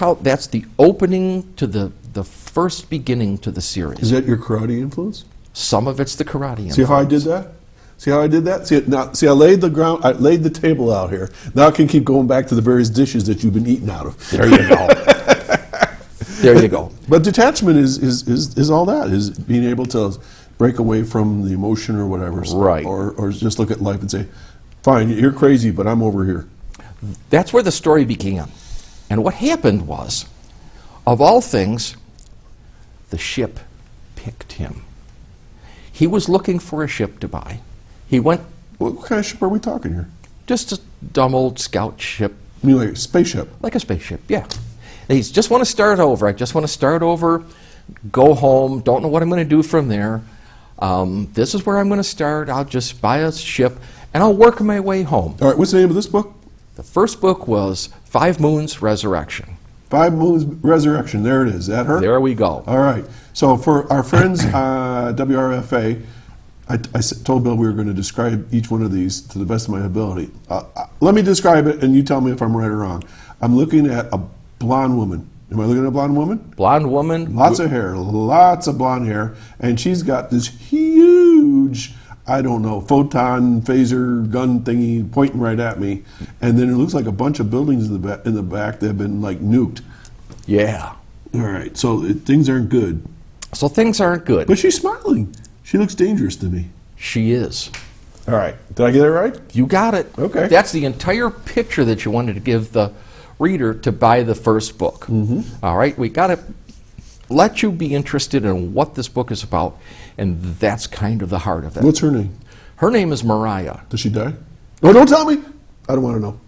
[SPEAKER 7] the opening to the first beginning to the series.
[SPEAKER 2] Is that your karate influence?
[SPEAKER 7] Some of it's the karate influence.
[SPEAKER 2] See how I did that? See how I did that? See, I laid the table out here. Now I can keep going back to the various dishes that you've been eating out of.
[SPEAKER 7] There you go. There you go.
[SPEAKER 2] But detachment is all that, is being able to break away from the emotion or whatever.
[SPEAKER 7] Right.
[SPEAKER 2] Or just look at life and say, fine, you're crazy, but I'm over here.
[SPEAKER 7] That's where the story began. And what happened was, of all things, the ship picked him. He was looking for a ship to buy. He went,
[SPEAKER 2] What kind of ship are we talking here?
[SPEAKER 7] just a dumb old scout ship,
[SPEAKER 2] I mean, like a spaceship.
[SPEAKER 7] like a spaceship, yeah. And he's just want to start over. I just want to start over go home, don't know what I'm going to do from there. This is where I'm going to start. I'll just buy a ship, and I'll work my way home.
[SPEAKER 2] All right, what's the name of this book?
[SPEAKER 7] The first book was 5 Moons Resurrection.
[SPEAKER 2] 5 Moons Resurrection. There it is. Is that her?
[SPEAKER 7] There we go.
[SPEAKER 2] All right. So for our friends, WRFA, I told Bill we were going to describe each one of these to the best of my ability. Let me describe it, and you tell me if I'm right or wrong. I'm looking at a blonde woman. Am I looking at a blonde woman?
[SPEAKER 7] Blonde woman.
[SPEAKER 2] Lots of hair, lots of blonde hair, and she's got this huge, I don't know, photon phaser gun thingy pointing right at me, and then it looks like a bunch of buildings in the back that have been like nuked.
[SPEAKER 7] Yeah.
[SPEAKER 2] All right, so things aren't good.
[SPEAKER 7] So things aren't good.
[SPEAKER 2] But she's smiling. She looks dangerous to me.
[SPEAKER 7] She is.
[SPEAKER 2] All right, did I get it right?
[SPEAKER 7] You got it.
[SPEAKER 2] Okay.
[SPEAKER 7] That's the entire picture that you wanted to give the reader to buy the first book. Mm-hmm. All right, we got to let you be interested in what this book is about, and that's kind of the heart of it.
[SPEAKER 2] What's her name?
[SPEAKER 7] Her name is Mariah.
[SPEAKER 2] Does she die? Oh, don't tell me. I don't want to know.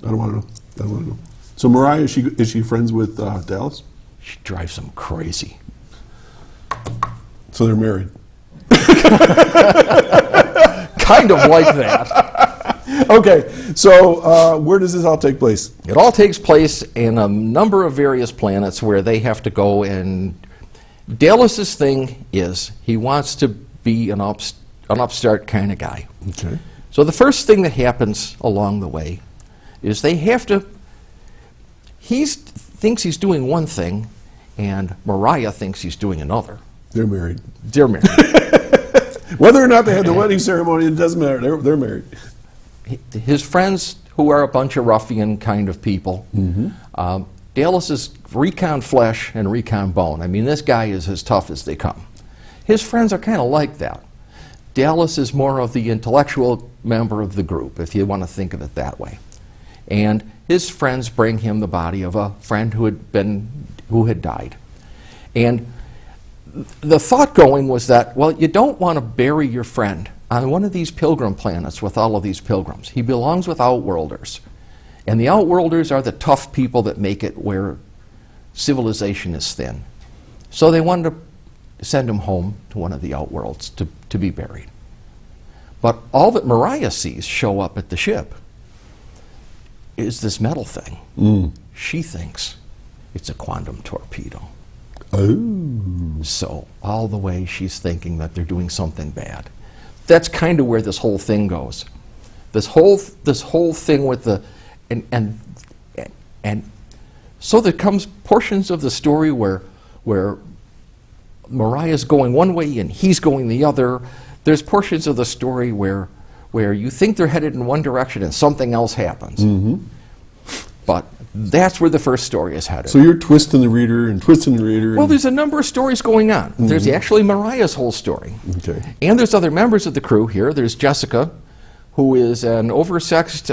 [SPEAKER 2] I don't want to know. I don't want to know. So Mariah, is she friends with Dallas?
[SPEAKER 7] She drives him crazy.
[SPEAKER 2] So they're married.
[SPEAKER 7] Kind of like that.
[SPEAKER 2] Okay, so where does this all take place?
[SPEAKER 7] It all takes place in a number of various planets where they have to go, and Dallas's thing is he wants to be an upstart kind of guy.
[SPEAKER 2] Okay.
[SPEAKER 7] So the first thing that happens along the way is they have to, he thinks he's doing one thing, and Mariah thinks he's doing another.
[SPEAKER 2] They're married.
[SPEAKER 7] They're married.
[SPEAKER 2] Whether or not they had the wedding ceremony, it doesn't matter. They're married.
[SPEAKER 7] His friends, who are a bunch of ruffian kind of people, Dallas is recon flesh and recon bone. I mean, this guy is as tough as they come. His friends are kind of like that. Dallas is more of the intellectual member of the group, if you want to think of it that way. And his friends bring him the body of a friend who had died. And the thought going was that, well, you don't want to bury your friend on one of these pilgrim planets with all of these pilgrims. He belongs with outworlders. And the outworlders are the tough people that make it where civilization is thin. So they wanted to send him home to one of the outworlds to be buried. But all that Mariah sees show up at the ship is this metal thing. She thinks it's a quantum torpedo.
[SPEAKER 2] Oh.
[SPEAKER 7] So all the way she's thinking that they're doing something bad. That's kind of where this whole thing goes. This whole thing with the and so there comes portions of the story where Mariah's going one way and he's going the other. There's portions of the story where you think they're headed in one direction and something else happens. But that's where the first story is headed.
[SPEAKER 2] So you're twisting the reader and twisting the reader.
[SPEAKER 7] Well, there's a number of stories going on. There's actually Mariah's whole story.
[SPEAKER 2] Okay.
[SPEAKER 7] And there's other members of the crew here. There's Jessica, who is an oversexed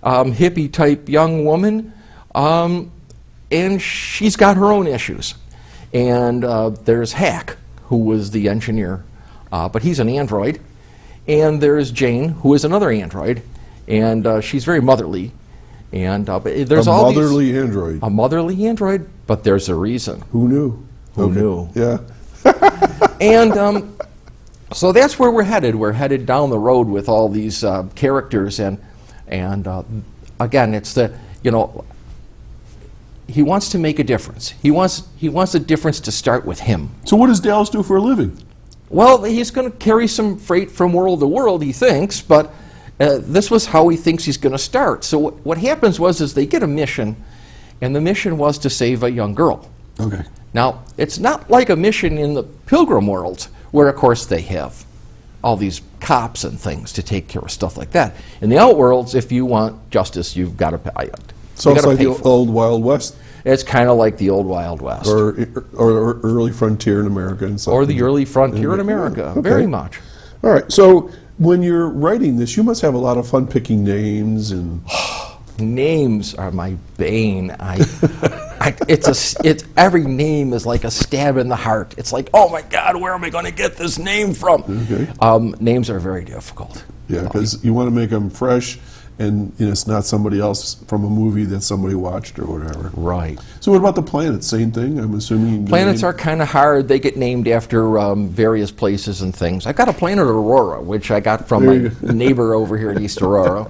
[SPEAKER 7] hippie-type young woman, and she's got her own issues. And there's Hack, who was the engineer, but he's an android. And there's Jane, who is another android, and she's very motherly. And but there's
[SPEAKER 2] a
[SPEAKER 7] all
[SPEAKER 2] motherly
[SPEAKER 7] these,
[SPEAKER 2] android.
[SPEAKER 7] A motherly android, but there's a reason.
[SPEAKER 2] Who knew?
[SPEAKER 7] Who knew?
[SPEAKER 2] Yeah.
[SPEAKER 7] And so that's where we're headed. We're headed down the road with all these characters, and again, it's the, you know, he wants to make a difference. He wants a difference to start with him.
[SPEAKER 2] So what does Dallas do for a living?
[SPEAKER 7] Well, he's going to carry some freight from world to world, he thinks, but this was how he thinks he's going to start. So what happens is they get a mission, and the mission was to save a young girl.
[SPEAKER 2] Okay.
[SPEAKER 7] Now, it's not like a mission in the pilgrim world, where, of course, they have all these cops and things to take care of stuff like that. In the outworlds, if you want justice, you've got to pay it.
[SPEAKER 2] So it's like the old Wild West?
[SPEAKER 7] It's kind of like the old Wild West.
[SPEAKER 2] Or early frontier in America. And
[SPEAKER 7] or the early frontier in America,
[SPEAKER 2] okay.
[SPEAKER 7] Very much.
[SPEAKER 2] All right, so when you're writing this, you must have a lot of fun picking names and...
[SPEAKER 7] Names are my bane. Every name is like a stab in the heart. It's like, oh my God, where am I going to get this name from?
[SPEAKER 2] Okay.
[SPEAKER 7] Names are very difficult.
[SPEAKER 2] Yeah, because you want to make them fresh and it's not somebody else from a movie that somebody watched or whatever.
[SPEAKER 7] Right.
[SPEAKER 2] So what about the planets? Same thing, I'm assuming?
[SPEAKER 7] Planets are kind of hard. They get named after various places and things. I got a planet Aurora, which I got from my neighbor over here in East Aurora.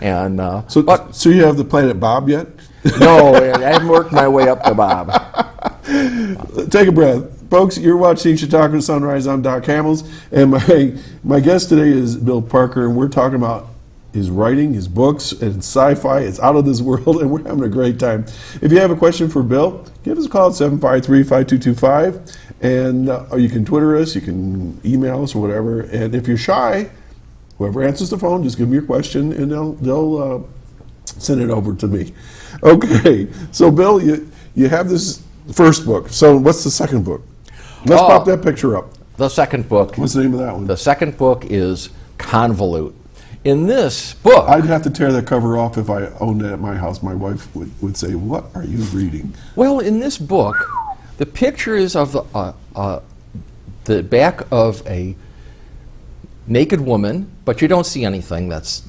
[SPEAKER 7] And
[SPEAKER 2] so you have the planet Bob yet?
[SPEAKER 7] No, I haven't worked my way up to Bob.
[SPEAKER 2] Take a breath. Folks, you're watching Chautauqua Sunrise. I'm Doc Hamels, and my guest today is Bill Parker, and we're talking about his writing, his books, and sci-fi. It's out of this world, and we're having a great time. If you have a question for Bill, give us a call at 753-5225, and or you can Twitter us, you can email us, or whatever. And if you're shy, whoever answers the phone, just give them your question, and they'll send it over to me. Okay, so Bill, you have this first book. So what's the second book? Let's pop that picture up.
[SPEAKER 7] The second book.
[SPEAKER 2] What's the name of that one?
[SPEAKER 7] The second book is Convolute. In this book...
[SPEAKER 2] I'd have to tear that cover off if I owned it at my house. My wife would say, "What are you reading?"
[SPEAKER 7] Well, in this book, the picture is of the back of a naked woman, but you don't see anything that's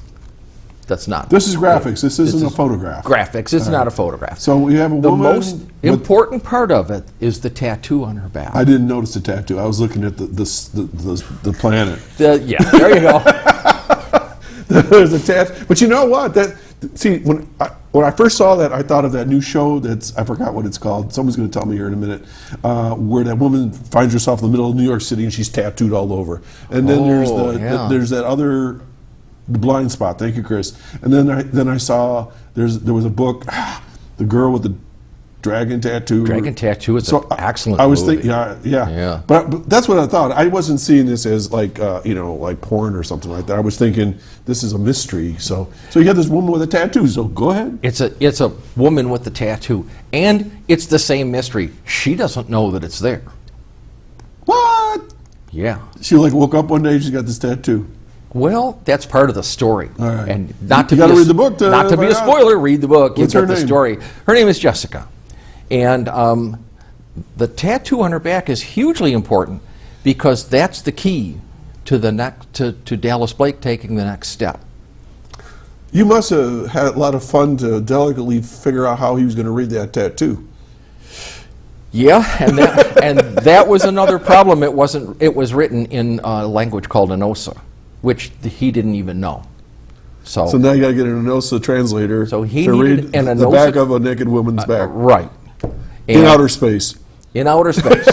[SPEAKER 7] not...
[SPEAKER 2] This is graphics. This isn't a photograph.
[SPEAKER 7] Graphics. It's not a photograph.
[SPEAKER 2] So we have a
[SPEAKER 7] The
[SPEAKER 2] woman...
[SPEAKER 7] most important part of it is the tattoo on her back.
[SPEAKER 2] I didn't notice the tattoo. I was looking at the planet.
[SPEAKER 7] Yeah, there you go.
[SPEAKER 2] There's a tattoo. But you know what? When I first saw that, I thought of that new show I forgot what it's called. Someone's going to tell me here in a minute, where that woman finds herself in the middle of New York City and she's tattooed all over. And then there's that other... The Blind Spot. Thank you, Chris. And then I saw there was a book, The Girl with the Dragon Tattoo.
[SPEAKER 7] Dragon Tattoo is an excellent
[SPEAKER 2] I was
[SPEAKER 7] movie.
[SPEAKER 2] thinking, yeah. But that's what I thought. I wasn't seeing this as like like porn or something like that. I was thinking this is a mystery. So you got this woman with a tattoo. So go ahead.
[SPEAKER 7] It's a woman with the tattoo, and it's the same mystery. She doesn't know that it's there.
[SPEAKER 2] What?
[SPEAKER 7] Yeah.
[SPEAKER 2] She woke up one day. She's got this tattoo.
[SPEAKER 7] Well, that's part of the story.
[SPEAKER 2] All right.
[SPEAKER 7] And not to
[SPEAKER 2] You
[SPEAKER 7] be
[SPEAKER 2] gotta read the book to
[SPEAKER 7] not to be a
[SPEAKER 2] find out.
[SPEAKER 7] spoiler, read the book.
[SPEAKER 2] What's
[SPEAKER 7] You've
[SPEAKER 2] her
[SPEAKER 7] got the
[SPEAKER 2] name?
[SPEAKER 7] story. Her name is Jessica. And the tattoo on her back is hugely important because that's the key to to Dallas Blake taking the next step.
[SPEAKER 2] You must have had a lot of fun to delicately figure out how he was going to read that tattoo.
[SPEAKER 7] Yeah, and that was another problem. It was written in a language called Enosa, which he didn't even know. So
[SPEAKER 2] now you got to get an Enosa translator
[SPEAKER 7] So he
[SPEAKER 2] to
[SPEAKER 7] needed
[SPEAKER 2] read
[SPEAKER 7] an
[SPEAKER 2] the
[SPEAKER 7] Enosa-
[SPEAKER 2] back of a naked woman's back
[SPEAKER 7] right.
[SPEAKER 2] in
[SPEAKER 7] And-
[SPEAKER 2] outer space.
[SPEAKER 7] In outer space.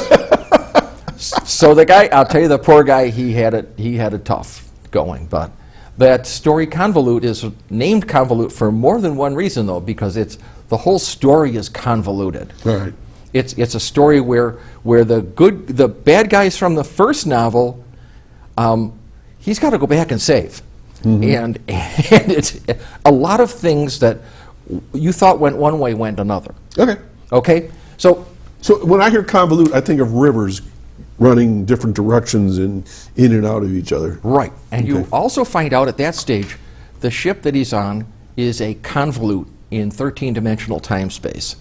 [SPEAKER 7] So the guy, I'll tell you, the poor guy, he had it tough going. But that story Convolute is named Convolute for more than one reason, though, because the whole story is convoluted.
[SPEAKER 2] All right.
[SPEAKER 7] It's a story where the bad guys from the first novel, he's got to go back and save. And it's a lot of things that you thought went one way went another.
[SPEAKER 2] Okay.
[SPEAKER 7] Okay? So
[SPEAKER 2] when I hear convolute, I think of rivers running different directions in and out of each other.
[SPEAKER 7] right. And you
[SPEAKER 2] Okay.
[SPEAKER 7] also find out at that stage the ship that he's on is a convolute in 13-dimensional time-space.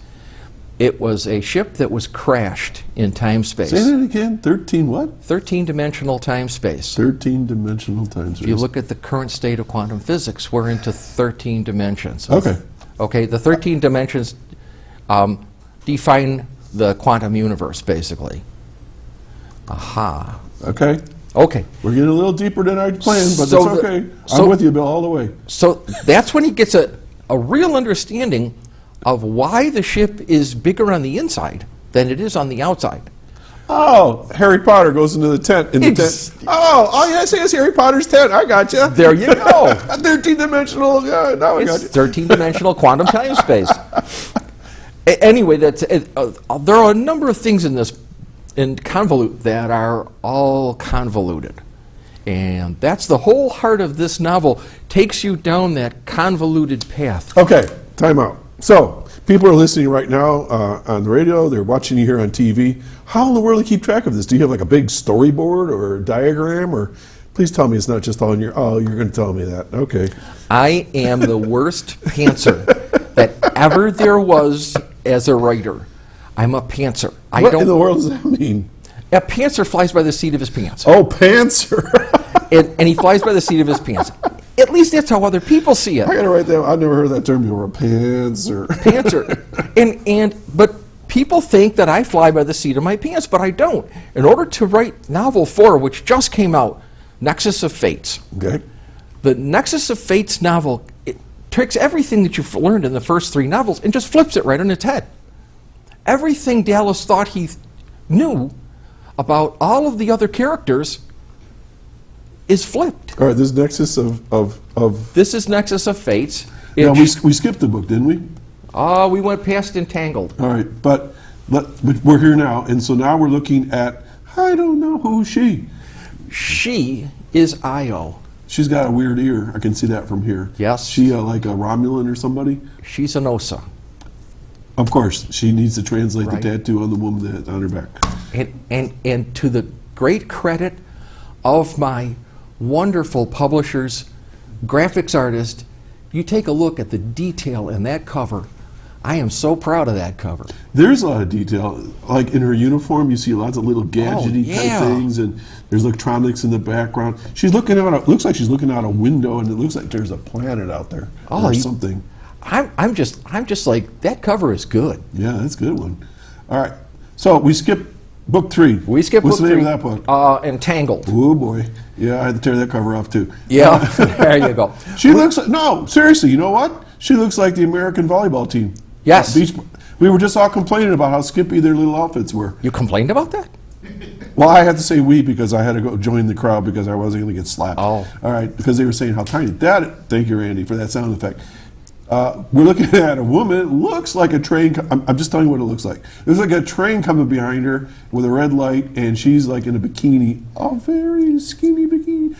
[SPEAKER 7] It was a ship that was crashed in time-space.
[SPEAKER 2] Say that again. 13 what?
[SPEAKER 7] 13-dimensional time-space.
[SPEAKER 2] 13-dimensional time space.
[SPEAKER 7] If you look at the current state of quantum physics, we're into 13 dimensions.
[SPEAKER 2] Okay.
[SPEAKER 7] Okay, the 13 dimensions define the quantum universe, basically. Aha.
[SPEAKER 2] Okay.
[SPEAKER 7] Okay.
[SPEAKER 2] We're getting a little deeper than I planned, but
[SPEAKER 7] So
[SPEAKER 2] that's
[SPEAKER 7] the-
[SPEAKER 2] okay.
[SPEAKER 7] so-
[SPEAKER 2] I'm with you, Bill, all the way.
[SPEAKER 7] So that's when he gets a real understanding of why the ship is bigger on the inside than it is on the outside.
[SPEAKER 2] Oh, Harry Potter goes into the tent.
[SPEAKER 7] Ex-
[SPEAKER 2] Oh, yes, yes, Harry Potter's tent. I got you.
[SPEAKER 7] There you go.
[SPEAKER 2] 13-dimensional. Yeah, now I got
[SPEAKER 7] It's
[SPEAKER 2] you.
[SPEAKER 7] 13-dimensional quantum time space. Anyway, there are a number of things in Convolute that are all convoluted. And that's the whole heart of this novel, takes you down that convoluted path.
[SPEAKER 2] Okay, time out. So, people are listening right now on the radio. They're watching you here on TV. How in the world do you keep track of this? Do you have like a big storyboard or a diagram? Or please tell me it's not just on your... Oh, you're going to tell me that. Okay.
[SPEAKER 7] I am the worst pantser that ever there was as a writer. I'm a pantser.
[SPEAKER 2] What in the world does that mean?
[SPEAKER 7] A pantser flies by the seat of his pants.
[SPEAKER 2] Oh, pantser.
[SPEAKER 7] And he flies by the seat of his pants. At least that's how other people see it.
[SPEAKER 2] I gotta write that. I've never heard that term before. Pantser.
[SPEAKER 7] Pantser. But people think that I fly by the seat of my pants, but I don't. In order to write novel 4, which just came out, Nexus of Fates.
[SPEAKER 2] Okay.
[SPEAKER 7] The Nexus of Fates novel, it takes everything that you've learned in the first 3 novels and just flips it right on its head. Everything Dallas thought he knew about all of the other characters is flipped.
[SPEAKER 2] All right, this Nexus of
[SPEAKER 7] This is Nexus of Fates.
[SPEAKER 2] now, we skipped the book, didn't we?
[SPEAKER 7] We went past Entangled.
[SPEAKER 2] All right, but we're here now, and so now we're looking at, I don't know who's she.
[SPEAKER 7] She is Io.
[SPEAKER 2] She's got a weird ear. I can see that from here.
[SPEAKER 7] Yes.
[SPEAKER 2] She like a Romulan or somebody?
[SPEAKER 7] She's an Osa.
[SPEAKER 2] Of course, she needs to translate
[SPEAKER 7] Right.
[SPEAKER 2] the tattoo on the woman that on her back.
[SPEAKER 7] And to the great credit of my wonderful publisher's graphics artist, you take a look at the detail in that cover. I am so proud of that cover.
[SPEAKER 2] There's a lot of detail. Like in her uniform, you see lots of little gadgety
[SPEAKER 7] yeah.
[SPEAKER 2] type things, and there's electronics in the background. She's looking out. Looks like she's looking out a window, and it looks like there's a planet out there or something.
[SPEAKER 7] I'm just like, that cover is good.
[SPEAKER 2] Yeah, that's a good one. All right, so we skip book 3.
[SPEAKER 7] We skip
[SPEAKER 2] What's
[SPEAKER 7] book
[SPEAKER 2] the name
[SPEAKER 7] 3.
[SPEAKER 2] of that book?
[SPEAKER 7] Entangled.
[SPEAKER 2] Oh boy, yeah, I had to tear that cover off too.
[SPEAKER 7] Yeah, there you go.
[SPEAKER 2] She looks like, no, seriously, you know what? She looks like the American volleyball team.
[SPEAKER 7] Yes.
[SPEAKER 2] We were just all complaining about how skimpy their little outfits were.
[SPEAKER 7] You complained about that?
[SPEAKER 2] Well, I had to say we because I had to go join the crowd because I wasn't going to get slapped.
[SPEAKER 7] Oh.
[SPEAKER 2] All right, because they were saying how tiny. Thank you, Randy, for that sound effect. We're looking at a woman. It looks like a train. I'm just telling you what it looks like. There's like a train coming behind her with a red light, and she's like in a bikini, a very skinny bikini.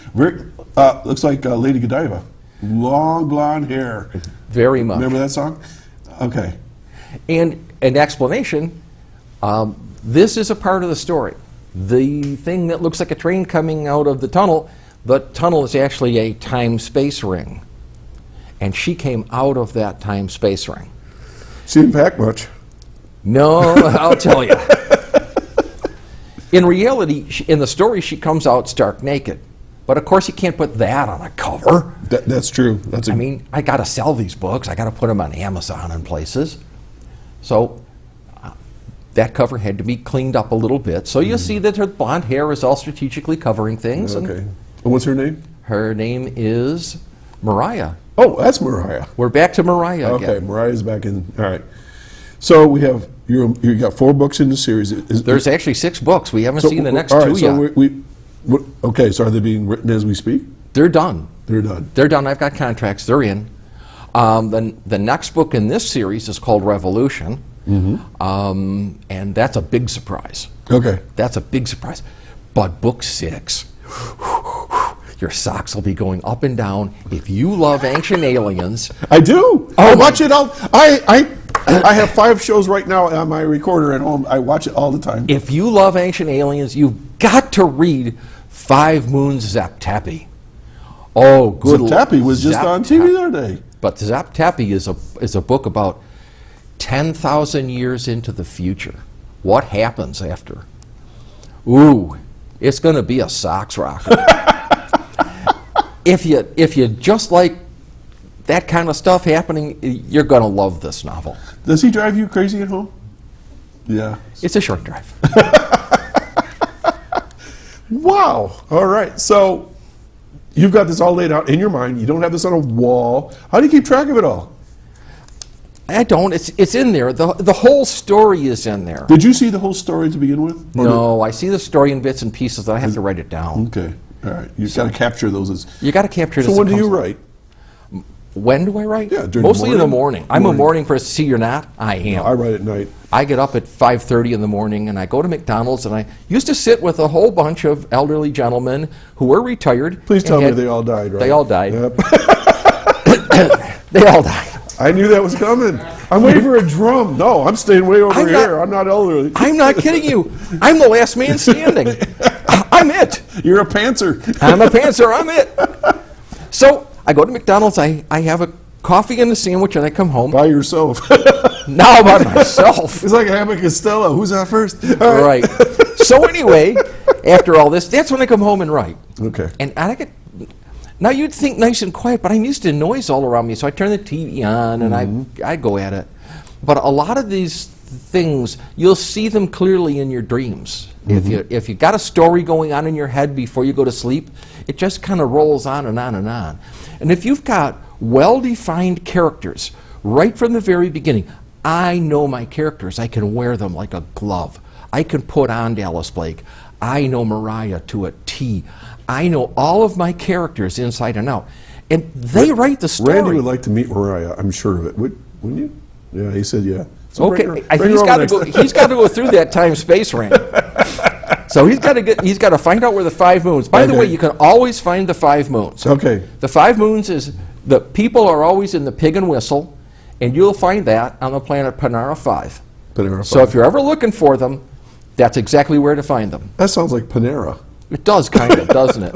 [SPEAKER 2] Looks like Lady Godiva. Long blonde hair.
[SPEAKER 7] Very much.
[SPEAKER 2] Remember that song? Okay.
[SPEAKER 7] And an explanation, this is a part of the story. The thing that looks like a train coming out of the tunnel is actually a time-space ring. And she came out of that time-space ring.
[SPEAKER 2] She didn't pack much.
[SPEAKER 7] No, I'll tell you. In reality, in the story, she comes out stark naked. But of course, you can't put that on a cover.
[SPEAKER 2] That's true.
[SPEAKER 7] I mean, I got to sell these books. I got to put them on Amazon and places. So that cover had to be cleaned up a little bit. So you'll see that her blonde hair is all strategically covering things.
[SPEAKER 2] Okay. And what's her name?
[SPEAKER 7] Her name is Mariah.
[SPEAKER 2] Oh, that's Mariah.
[SPEAKER 7] We're back to Mariah again.
[SPEAKER 2] Okay, Mariah's back in. All right. So we have you got 4 books in the series.
[SPEAKER 7] There's actually 6 books. We haven't seen the next
[SPEAKER 2] all
[SPEAKER 7] 2
[SPEAKER 2] right, so
[SPEAKER 7] yet.
[SPEAKER 2] Okay, so are they being written as we speak?
[SPEAKER 7] They're done.
[SPEAKER 2] They're done.
[SPEAKER 7] They're done. I've got contracts. They're in. The next book in this series is called Revolution. And that's a big surprise.
[SPEAKER 2] Okay.
[SPEAKER 7] That's a big surprise. But book 6, your socks will be going up and down. If you love Ancient Aliens.
[SPEAKER 2] I do. I watch it all. I have 5 shows right now on my recorder at home. I watch it all the time.
[SPEAKER 7] If you love Ancient Aliens, you've got to read 5 Moons Zap-Tappy. Oh, good.
[SPEAKER 2] Zap-Tappy was just on TV the other day.
[SPEAKER 7] But Zap-Tappy is a book about 10,000 years into the future. What happens after? Ooh, it's going to be a socks rocker. If you just like that kind of stuff happening, you're going to love this novel.
[SPEAKER 2] Does he drive you crazy at home? Yeah.
[SPEAKER 7] It's a short drive.
[SPEAKER 2] Wow. All right. So you've got this all laid out in your mind. You don't have this on a wall. How do you keep track of it all?
[SPEAKER 7] I don't. It's in there. The whole story is in there.
[SPEAKER 2] Did you see the whole story to begin with?
[SPEAKER 7] No, I see the story in bits and pieces. I have to write it down.
[SPEAKER 2] Okay. All right. You've got to capture those as.
[SPEAKER 7] You got to capture it.
[SPEAKER 2] So
[SPEAKER 7] as
[SPEAKER 2] when
[SPEAKER 7] it
[SPEAKER 2] do you
[SPEAKER 7] comes
[SPEAKER 2] write?
[SPEAKER 7] When do I write?
[SPEAKER 2] Yeah, during
[SPEAKER 7] mostly
[SPEAKER 2] the
[SPEAKER 7] in the morning. I'm a
[SPEAKER 2] Morning.
[SPEAKER 7] morning person. See, you're not. I am.
[SPEAKER 2] No, I write at night.
[SPEAKER 7] I get up at 5:30 in the morning and I go to McDonald's and I used to sit with a whole bunch of elderly gentlemen who were retired.
[SPEAKER 2] Please tell me they all died, right?
[SPEAKER 7] They all died.
[SPEAKER 2] Yep.
[SPEAKER 7] They all died.
[SPEAKER 2] I knew that was coming. I'm waiting for a drum. No, I'm staying way over here. I'm not elderly.
[SPEAKER 7] I'm not kidding you. I'm the last man standing. I'm it.
[SPEAKER 2] You're a pantser.
[SPEAKER 7] I'm a pantser. I'm it. So I go to McDonald's. I have a coffee and a sandwich, and I come home.
[SPEAKER 2] By yourself.
[SPEAKER 7] Now by myself.
[SPEAKER 2] It's like Abbott Costello. Who's that first? All
[SPEAKER 7] Right. So anyway, after all this, that's when I come home and write.
[SPEAKER 2] Okay.
[SPEAKER 7] And I get Now you'd think nice and quiet, but I'm used to noise all around me, so I turn the TV on and I go at it. But a lot of these things, you'll see them clearly in your dreams. If you got a story going on in your head before you go to sleep, it just kind of rolls on and on and on. And if you've got well-defined characters right from the very beginning, I know my characters. I can wear them like a glove. I can put on Dallas Blake. I know Mariah to a T. I know all of my characters inside and out. And they write the story.
[SPEAKER 2] Randy would like to meet Mariah, I'm sure of it. Wouldn't you? Yeah, he said yeah. So
[SPEAKER 7] Okay,
[SPEAKER 2] bring her
[SPEAKER 7] he's
[SPEAKER 2] over
[SPEAKER 7] got to
[SPEAKER 2] next
[SPEAKER 7] go.
[SPEAKER 2] time.
[SPEAKER 7] He's got to go through that time-space range. So he's got to find out where the 5 moons. By the
[SPEAKER 2] Okay.
[SPEAKER 7] way, you can always find the 5 moons.
[SPEAKER 2] Okay.
[SPEAKER 7] The 5 moons is the people are always in the Pig and Whistle, and you'll find that on the planet Panera 5.
[SPEAKER 2] Panera
[SPEAKER 7] So
[SPEAKER 2] 5.
[SPEAKER 7] if you're ever looking for them, that's exactly where to find them.
[SPEAKER 2] That sounds like Panera.
[SPEAKER 7] It does kind of, doesn't it?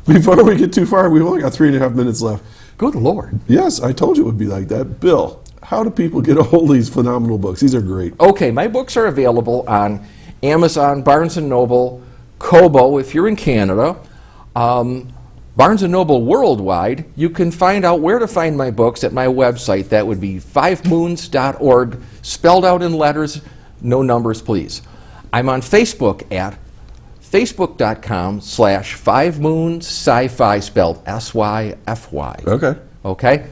[SPEAKER 2] Before we get too far, we've only got 3.5 minutes left.
[SPEAKER 7] Good Lord.
[SPEAKER 2] Yes, I told you it would be like that. Bill, how do people get a hold of these phenomenal books? These are great.
[SPEAKER 7] Okay, my books are available on Amazon, Barnes & Noble, Kobo if you're in Canada, Barnes & Noble worldwide. You can find out where to find my books at my website. That would be 5moons.org, spelled out in letters, no numbers, please. I'm on Facebook at facebook.com/5moonsci-fi, spelled S-Y-F-Y.
[SPEAKER 2] Okay.
[SPEAKER 7] Okay?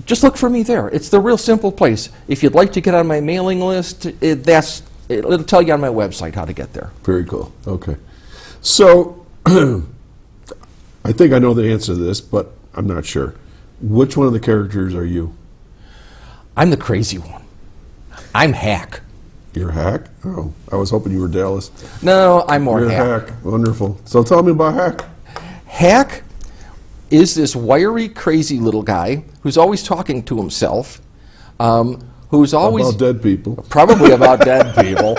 [SPEAKER 7] Just look for me there. It's the real simple place. If you'd like to get on my mailing list, it'll tell you on my website how to get there.
[SPEAKER 2] Very cool. Okay. So, I think I know the answer to this, but I'm not sure. Which one of the characters are you?
[SPEAKER 7] I'm the crazy one. I'm Hack.
[SPEAKER 2] You're Hack? Oh, I was hoping you were Dallas.
[SPEAKER 7] No, I'm more
[SPEAKER 2] You're
[SPEAKER 7] Hack.
[SPEAKER 2] Hack. Wonderful. So tell me about Hack.
[SPEAKER 7] Hack is this wiry, crazy little guy who's always talking to himself, who's always...
[SPEAKER 2] About dead people.
[SPEAKER 7] Probably about dead people.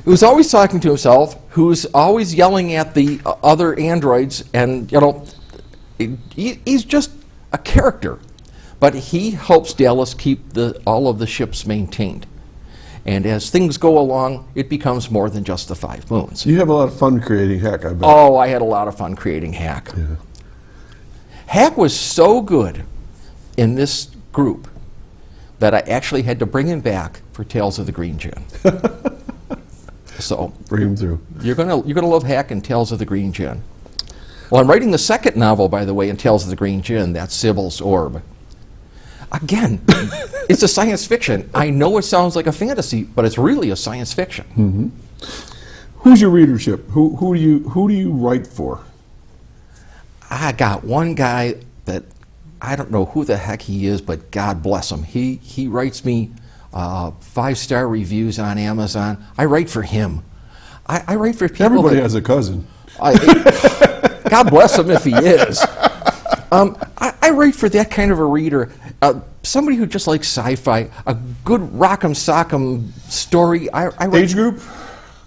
[SPEAKER 7] Who's always talking to himself, who's always yelling at the other androids, and, he's just a character. But he helps Dallas keep all of the ships maintained. And as things go along, it becomes more than just the 5 moons.
[SPEAKER 2] You have a lot of fun creating Hack, I bet.
[SPEAKER 7] Oh, I had a lot of fun creating Hack.
[SPEAKER 2] Yeah.
[SPEAKER 7] Hack was so good in this group that I actually had to bring him back for Tales of the Green Gin. So
[SPEAKER 2] Bring him through.
[SPEAKER 7] you're gonna love Hack and Tales of the Green Gin. Well, I'm writing the second novel, by the way, in Tales of the Green Gin. That's Sybil's Orb. Again, it's a science fiction. I know it sounds like a fantasy, but it's really a science fiction.
[SPEAKER 2] Mm-hmm. Who's your readership? Who do you write for?
[SPEAKER 7] I got one guy that I don't know who the heck he is, but God bless him. He writes me 5-star reviews on Amazon. I write for him. I write for people.
[SPEAKER 2] Everybody has a cousin.
[SPEAKER 7] God bless him if he is. I write for that kind of a reader. Somebody who just likes sci-fi, a good rock'em sock'em story. I write
[SPEAKER 2] Age group?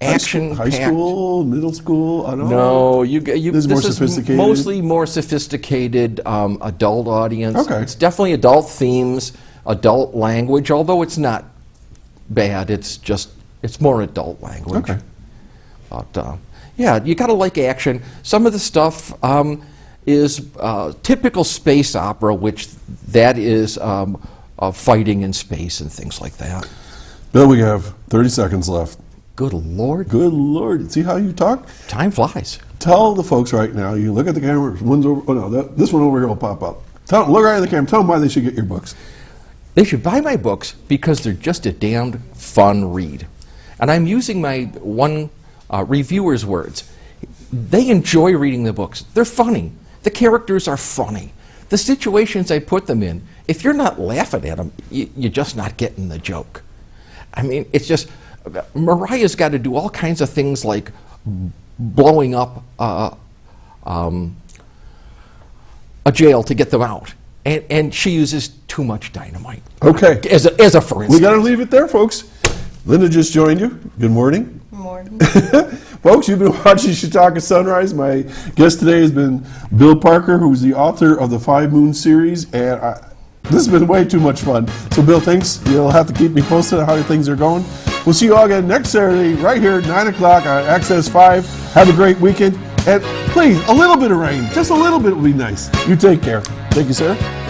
[SPEAKER 7] action.
[SPEAKER 2] High school, middle school? I don't
[SPEAKER 7] No,
[SPEAKER 2] know.
[SPEAKER 7] this
[SPEAKER 2] is more sophisticated?
[SPEAKER 7] Mostly more sophisticated adult audience.
[SPEAKER 2] Okay.
[SPEAKER 7] It's definitely adult themes, adult language, although it's not bad. It's more adult language.
[SPEAKER 2] Okay.
[SPEAKER 7] But yeah, you got to like action. Some of the stuff is typical space opera, which that is fighting in space and things like that.
[SPEAKER 2] Bill, we have 30 seconds left.
[SPEAKER 7] Good Lord.
[SPEAKER 2] Good Lord. See how you talk?
[SPEAKER 7] Time flies.
[SPEAKER 2] Tell the folks right now, you look at the camera, one's over, oh no, this one over here will pop up. Look right at the camera, tell them why they should get your books.
[SPEAKER 7] They should buy my books because they're just a damned fun read. And I'm using my one reviewer's words. They enjoy reading the books. They're funny. The characters are funny. The situations I put them in, if you're not laughing at them, you're just not getting the joke. I mean, it's just, Mariah's got to do all kinds of things like blowing up a jail to get them out. And she uses too much dynamite.
[SPEAKER 2] Okay.
[SPEAKER 7] As a for instance.
[SPEAKER 2] We got to leave it there, folks. Linda just joined you. Good morning.
[SPEAKER 8] Good morning.
[SPEAKER 2] Folks, you've been watching Chautauqua Sunrise. My guest today has been Bill Parker, who's the author of the 5 Moon series, and this has been way too much fun. So, Bill, thanks. You'll have to keep me posted on how things are going. We'll see you all again next Saturday right here at 9 o'clock on Access 5. Have a great weekend. And please, a little bit of rain, just a little bit would be nice. You take care. Thank you, sir.